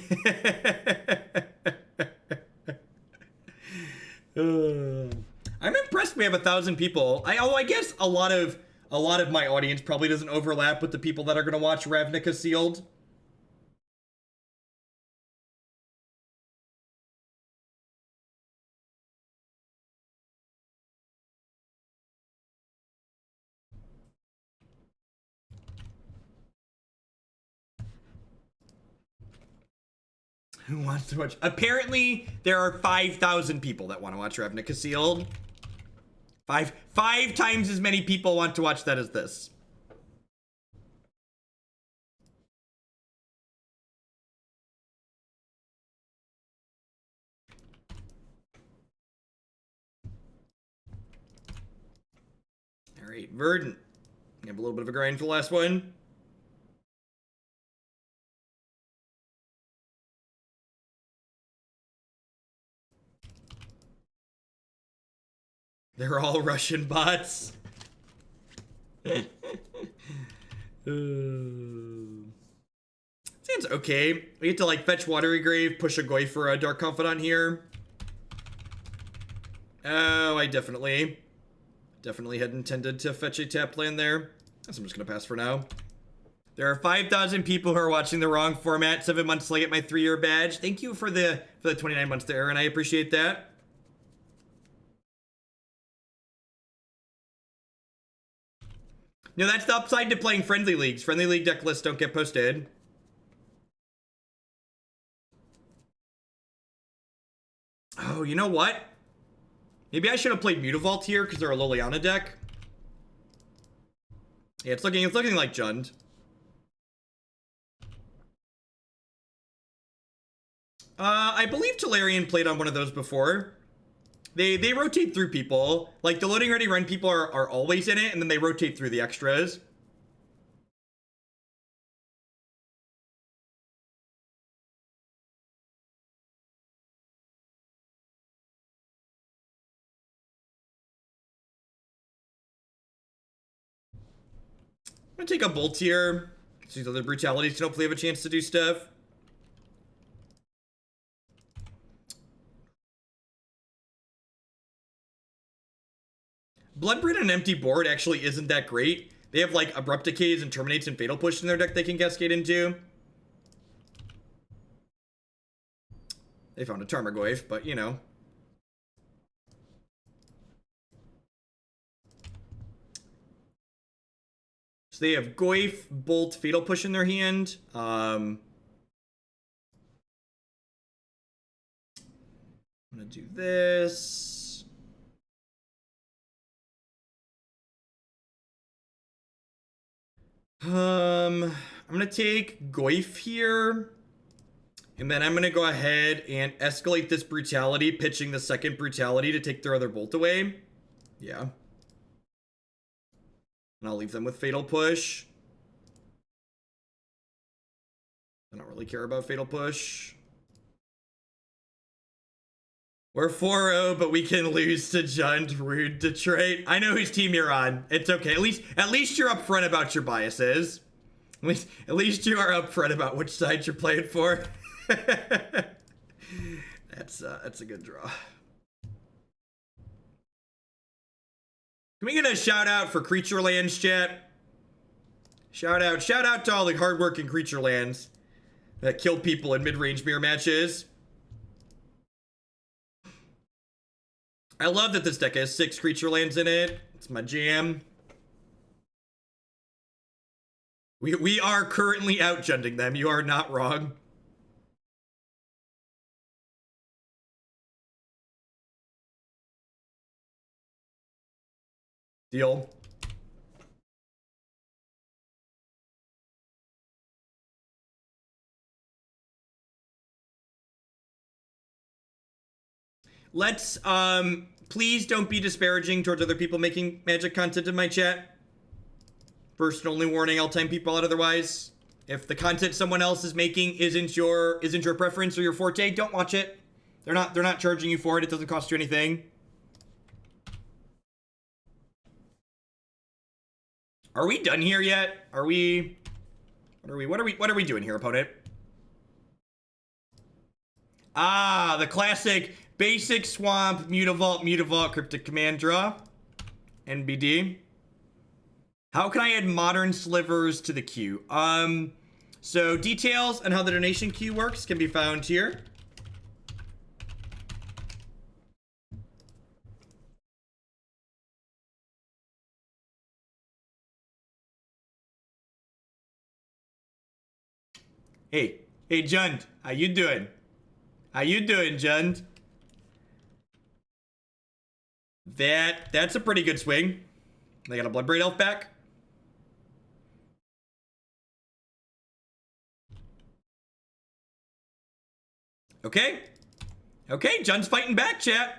I'm impressed we have 1,000 people. I guess a lot of my audience probably doesn't overlap with the people that are going to watch Ravnica Sealed. Who wants to watch? Apparently, there are 5,000 people that want to watch Ravnica Sealed. Five times as many people want to watch that as this. All right, Verdant. We have a little bit of a grind for the last one. They're all Russian bots. Seems okay. We get to like fetch Watery Grave, push a Goy for a Dark Confidant here. Oh, I definitely had intended to fetch a tap land there. So I'm just gonna pass for now. There are 5,000 people who are watching the wrong format. 7 months till I get my 3-year badge. Thank you for the 29 months there, and I appreciate that. No, that's the upside to playing friendly leagues. Friendly league deck lists don't get posted. Oh, you know what? Maybe I should have played Mutavault here because they're a Liliana deck. Yeah, it's looking like Jund. I believe Tolarian played on one of those before. They rotate through people. Like, the loading ready run people are always in it, and then they rotate through the extras. I'm gonna take a Bolt here. So these other brutalities can hopefully have a chance to do stuff. Bloodbraid on an empty board actually isn't that great. They have like Abrupt Decays and Terminates and Fatal Push in their deck they can cascade into. They found a Tarmogoyf, but you know. So they have Goyf, Bolt, Fatal Push in their hand. I'm gonna do this. I'm gonna take Goyf here. And then I'm gonna go ahead and escalate this brutality, pitching the second brutality to take their other bolt away. Yeah. And I'll leave them with Fatal Push. I don't really care about Fatal Push. We're 4-0, but we can lose to Jund. Rude, Detroit. I know whose team you're on. It's okay. At least you're upfront about your biases. At least you are upfront about which side you're playing for. That's a good draw. Can we get a shout out for Creature Lands, chat? Shout out to all the hardworking Creature Lands that kill people in mid-range mirror matches. I love that this deck has 6 Creature Lands in it. It's my jam. We are currently out-junding them. You are not wrong. Deal. Let's, please don't be disparaging towards other people making Magic content in my chat. First and only warning, I'll time people out otherwise. If the content someone else is making isn't your preference or your forte, don't watch it. They're not charging you for it. It doesn't cost you anything. Are we done here yet? What are we doing here, opponent? Ah, the classic basic swamp Mutavault Cryptic Command draw. NBD. How can I add modern slivers to the queue? So details on how the donation queue works can be found here. Hey, Jund, how you doing? How you doing, Jund? That's a pretty good swing. They got a Bloodbraid Elf back. Okay. Okay, Jund's fighting back, chat.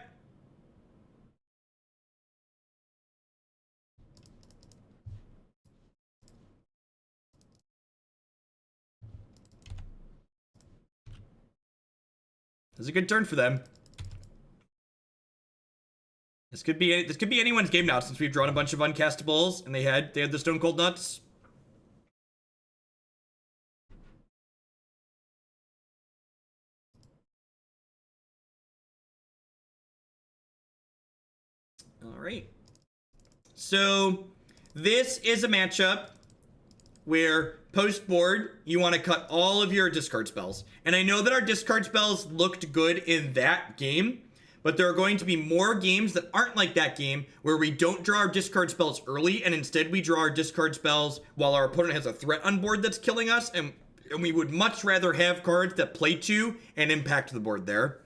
This is a good turn for them. This could be anyone's game now since we've drawn a bunch of uncastables and they had the Stone Cold Nuts. All right. So this is a matchup where post board you want to cut all of your discard spells. And I know that our discard spells looked good in that game, but there are going to be more games that aren't like that game where we don't draw our discard spells early and instead we draw our discard spells while our opponent has a threat on board that's killing us, and we would much rather have cards that play to and impact the board there.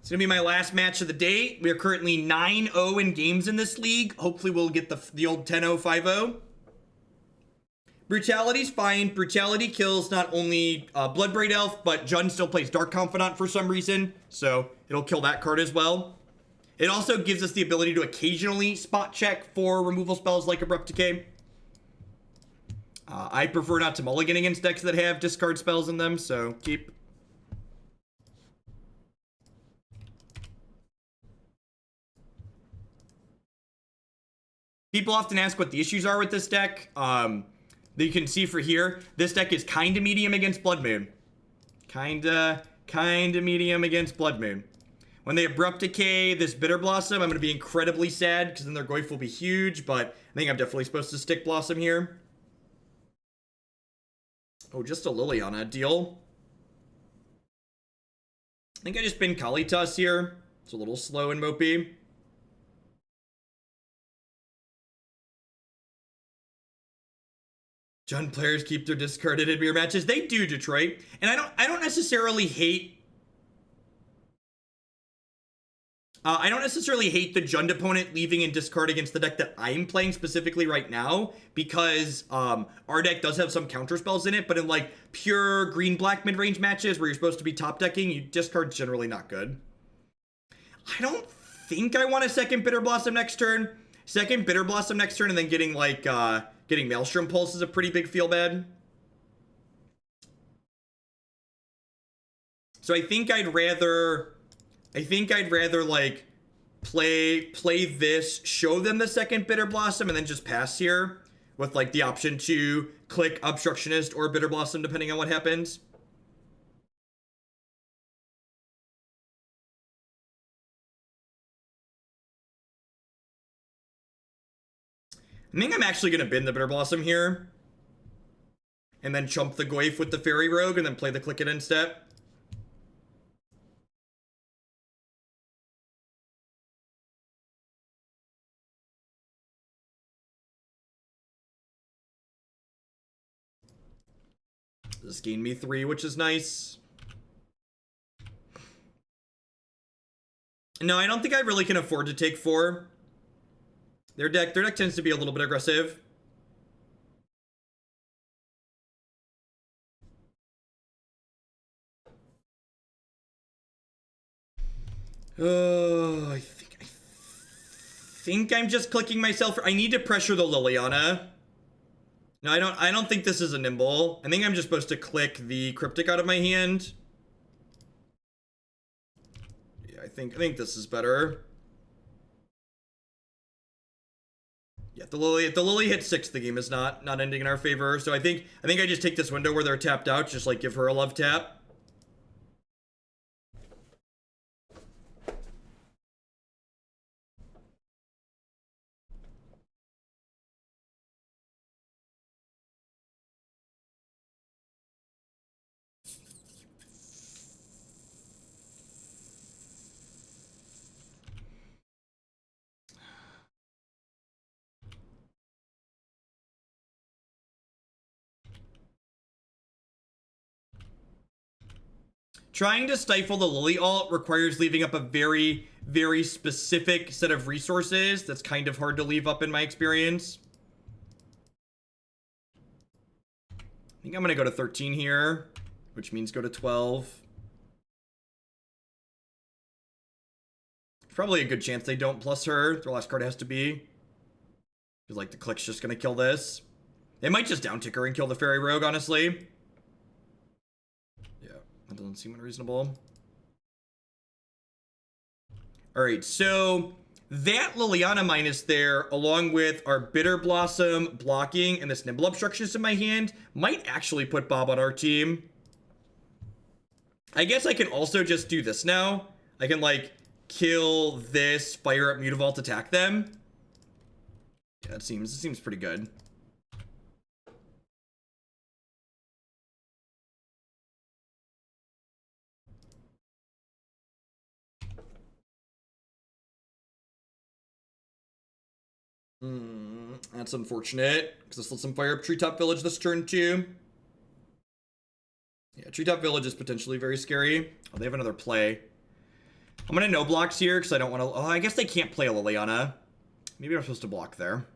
It's gonna be my last match of the day. We are currently 9-0 in games in this league. Hopefully we'll get the old 10-0, 5-0. Brutality's fine. Brutality kills not only Bloodbraid Elf, but Jund still plays Dark Confidant for some reason, so it'll kill that card as well. It also gives us the ability to occasionally spot check for removal spells like Abrupt Decay. I prefer not to mulligan against decks that have discard spells in them, so keep. People often ask what the issues are with this deck. That you can see for here, this deck is kinda medium against Blood Moon. Kinda medium against Blood Moon. When they Abrupt Decay this Bitterblossom, I'm gonna be incredibly sad, because then their Goyf will be huge, but I think I'm definitely supposed to stick Blossom here. Oh, just a Liliana, deal. I think I just bin Kalitas here. It's a little slow and mopey. Jund players keep their discarded in mirror matches. They do, Detroit. And I don't necessarily hate the Jund opponent leaving in discard against the deck that I'm playing specifically right now, because our deck does have some counter spells in it, but in like pure green-black mid-range matches where you're supposed to be top decking, you discard's generally not good. I don't think I want a second Bitterblossom next turn. Second Bitterblossom next turn and then getting like getting Maelstrom Pulse is a pretty big feel bad. So I think I'd rather like play this, show them the second Bitterblossom, and then just pass here with like the option to click Obstructionist or Bitterblossom depending on what happens. I think I'm actually going to bin the Bitterblossom here. And then chump the Goyf with the Fairy Rogue and then play the Clique in step. This gained me 3, which is nice. No, I don't think I really can afford to take 4. Their deck tends to be a little bit aggressive. Oh, I think I'm just clicking myself. I need to pressure the Liliana. No, I don't think this is a Nimble. I think I'm just supposed to click the Cryptic out of my hand. Yeah, I think this is better. Yeah, the Lily hit 6. The game is not ending in our favor. So I think I just take this window where they're tapped out, just like give her a love tap. Trying to stifle the Lily ult requires leaving up a very, very specific set of resources that's kind of hard to leave up in my experience. I think I'm going to go to 13 here, which means go to 12. There's probably a good chance they don't plus her. Their last card has to be. Because, like, the Clique's just going to kill this. They might just down tick her and kill the Fairy Rogue, honestly. That doesn't seem unreasonable. Alright, so that Liliana minus there, along with our Bitterblossom blocking and this Nimble Obstructionist in my hand, might actually put Bob on our team. I guess I can also just do this now. I can, like, kill this, fire up Mutavault, attack them. Yeah, it seems pretty good. That's unfortunate, because this lets them fire up Treetop Village this turn too. Yeah, Treetop Village is potentially very scary. Oh, they have another play. I'm gonna no blocks here because I don't want to. Oh, I guess they can't play a Liliana. Maybe I'm supposed to block there.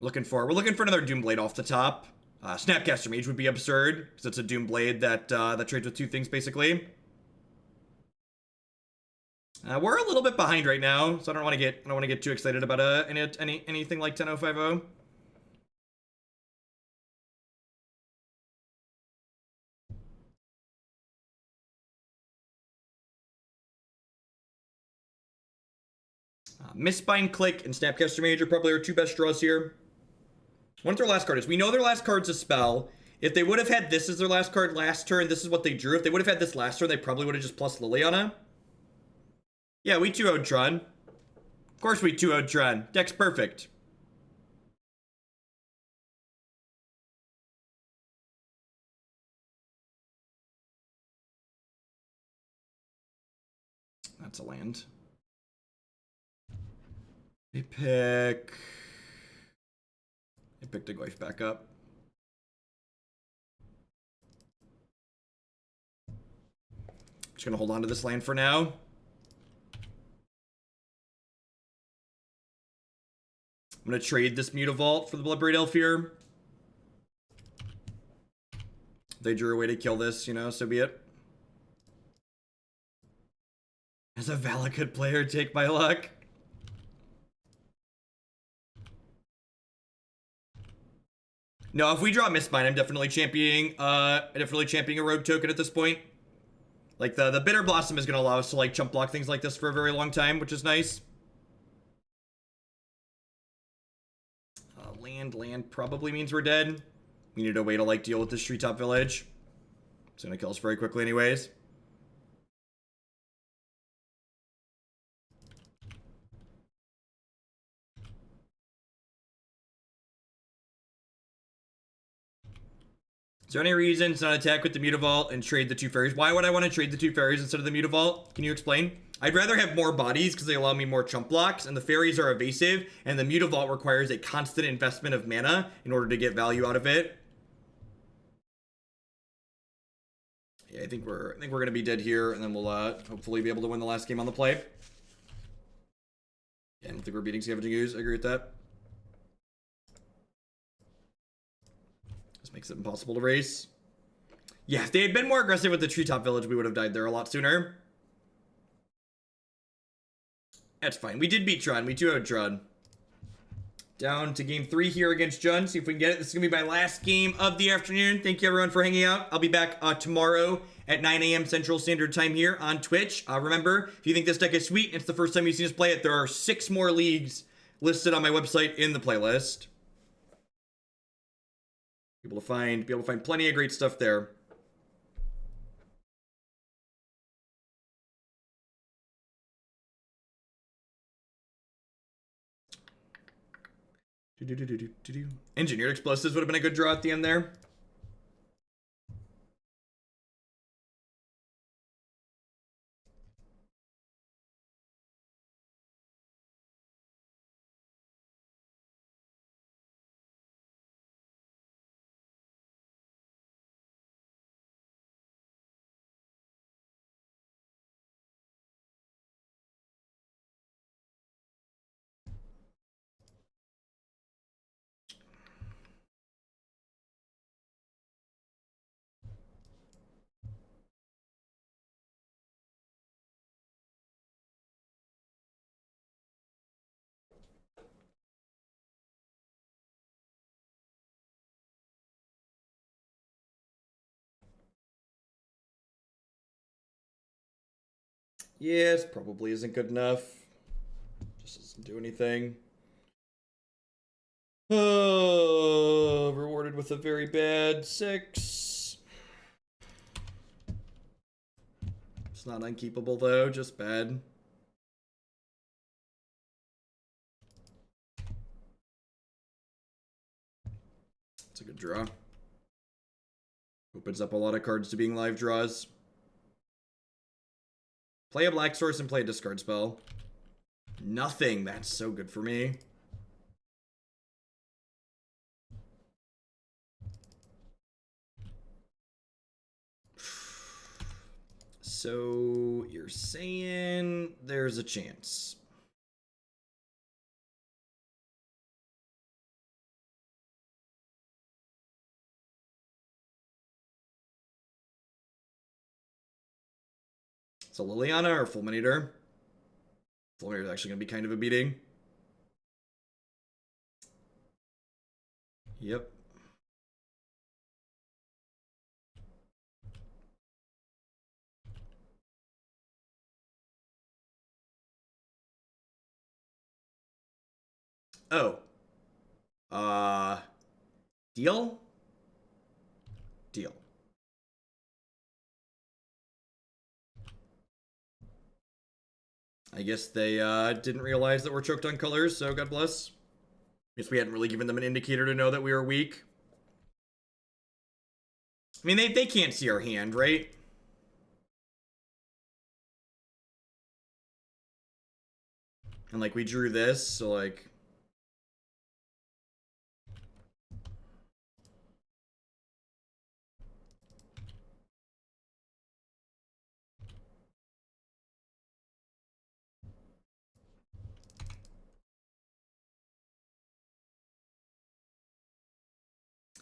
We're looking for another Doomblade off the top. Snapcaster Mage would be absurd because it's a Doomblade that that trades with two things basically. We're a little bit behind right now, so I don't want to get too excited about anything like 10.050. Mistbind Clique and Snapcaster Mage are probably our two best draws here. What their last card is. We know their last card's a spell. If they would have had this as their last card last turn, this is what they drew. If they would have had this last turn, they probably would have just plus Liliana. Yeah, we 2-0'd Tron. Of course we 2-0'd Tron. Deck's perfect. That's a land. They picked a Goyf back up. Just gonna hold on to this land for now. I'm gonna trade this Mutavault for the Bloodbraid Elf here. They drew a way to kill this, you know, so be it. As a Valakut player, take my luck. No, if we draw Mistbind, I'm definitely championing a rogue token at this point. Like the Bitterblossom is gonna allow us to like chump block things like this for a very long time, which is nice. Land probably means we're dead. We need a way to like deal with this treetop village. It's gonna kill us very quickly anyways. Is there any reason to not attack with the Mutavault and trade the two fairies? Why would I want to trade the two fairies instead of the Mutavault? Can you explain? I'd rather have more bodies because they allow me more chump blocks, and the fairies are evasive, and the Mutavault requires a constant investment of mana in order to get value out of it. Yeah, I think we're gonna be dead here, and then we'll hopefully be able to win the last game on the play. Yeah, I don't think we're beating Scavenging Ooze. I agree with that. This makes it impossible to race. Yeah, if they had been more aggressive with the treetop village, we would have died there a lot sooner. That's fine. We did beat Tron. We 2-0'd Tron. Down to game 3 here against Jun. See if we can get it. This is going to be my last game of the afternoon. Thank you, everyone, for hanging out. I'll be back tomorrow at 9 a.m. Central Standard Time here on Twitch. Remember, if you think this deck is sweet and it's the first time you've seen us play it, there are 6 more leagues listed on my website in the playlist. Be able to find plenty of great stuff there. Engineered Explosives would have been a good draw at the end there. Yes, probably isn't good enough. Just doesn't do anything. Oh, rewarded with a very bad 6. It's not unkeepable though, just bad. It's a good draw. Opens up a lot of cards to being live draws. Play a black source and play a discard spell. Nothing. That's so good for me. So you're saying there's a chance. So Liliana or Fulminator? Fulminator is actually going to be kind of a beating. Yep. Oh. Deal? Deal. I guess they didn't realize that we're choked on colors, so God bless. Guess we hadn't really given them an indicator to know that we were weak. I mean, they can't see our hand, right? And, like, we drew this, so, like...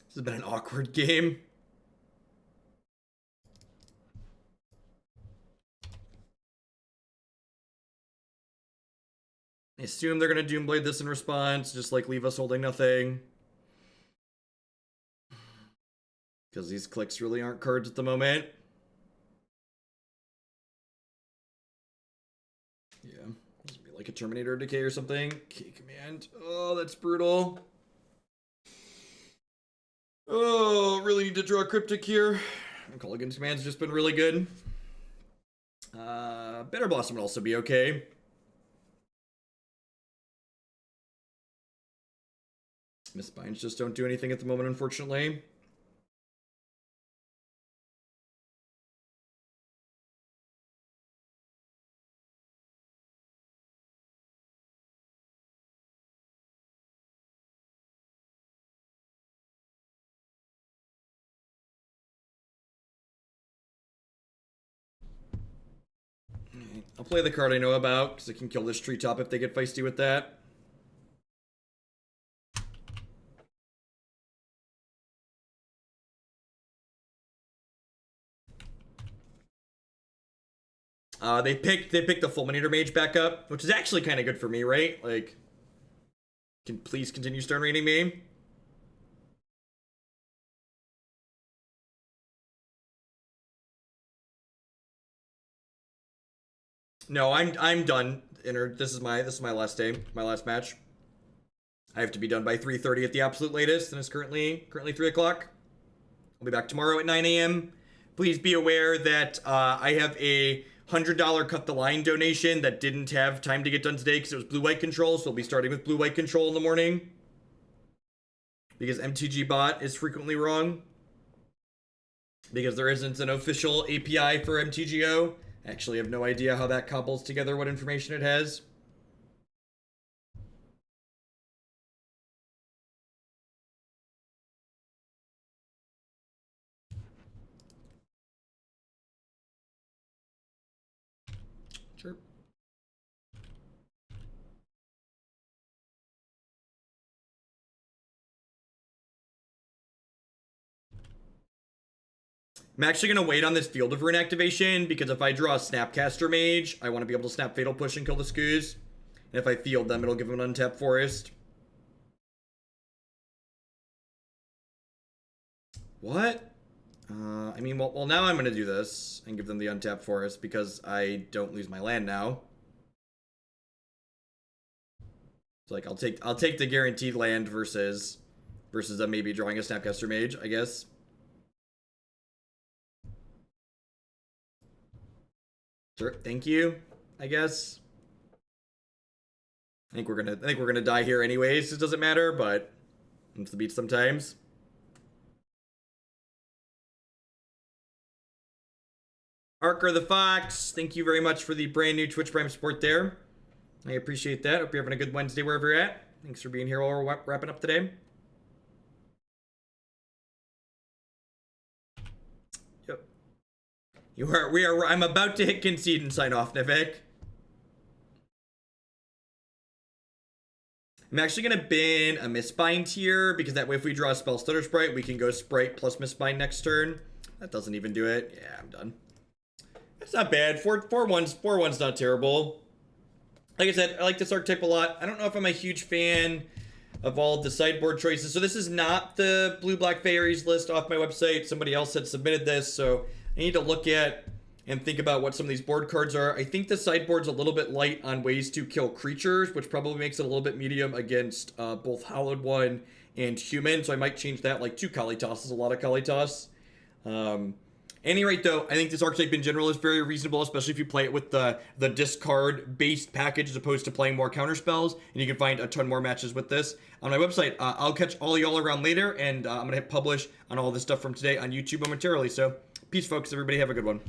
This has been an awkward game. I assume they're going to Doomblade this in response, just, like, leave us holding nothing. Because these clicks really aren't cards at the moment. Yeah, this would be like a Terminator Decay or something. Key Command. Oh, that's brutal. Oh, really need to draw a Cryptic here. Collective Command's just been really good. Bitterblossom would also be okay. Mistbinds just don't do anything at the moment, unfortunately. I'll play the card I know about, because it can kill this treetop if they get feisty with that. They picked the Fulminator Mage back up, which is actually kind of good for me, right? Like, can please continue stun raining me. No, I'm done. This is my last day, my last match. I have to be done by 3:30 at the absolute latest, and it's currently 3 o'clock. I'll be back tomorrow at 9 a.m. Please be aware that I have a $100 cut the line donation that didn't have time to get done today because it was blue-white control, so I'll be starting with blue-white control in the morning. Because MTG bot is frequently wrong. Because there isn't an official API for MTGO. I actually have no idea how that cobbles together what information it has. Sure. I'm actually going to wait on this Field of Ruin activation, because if I draw a Snapcaster Mage, I want to be able to snap Fatal Push and kill the Skoos. And if I field them, it'll give them an untapped Forest. What? I mean, well, now I'm going to do this and give them the untapped Forest, because I don't lose my land now. So, like, I'll take the guaranteed land versus maybe drawing a Snapcaster Mage, I guess. Sure, thank you, I guess. I think we're gonna die here anyways. It doesn't matter, but it's the beat sometimes. Arker the Fox, thank you very much for the brand new Twitch Prime support there. I appreciate that. Hope you're having a good Wednesday wherever you're at. Thanks for being here while we're wrapping up today. Yep. I'm about to hit concede and sign off, Nivek. I'm actually going to bin a Mistbind here, because that way if we draw a Spellstutter Sprite, we can go Sprite plus Mistbind next turn. That doesn't even do it. Yeah, I'm done. That's not bad. 4/1's not terrible. Like I said, I like this archetype a lot. I don't know if I'm a huge fan of all the sideboard choices. So this is not the blue-black fairies list off my website. Somebody else had submitted this, so I need to look at and think about what some of these board cards are. I think the sideboard's a little bit light on ways to kill creatures, which probably makes it a little bit medium against both Hallowed One and Human, so I might change that. Like 2 Kalitas is a lot of Kalitas. Any rate, though, I think this archetype in general is very reasonable, especially if you play it with the discard-based package as opposed to playing more counter spells, and you can find a ton more matches with this on my website. I'll catch all y'all around later, and I'm going to hit publish on all this stuff from today on YouTube momentarily. So, peace, folks. Everybody have a good one.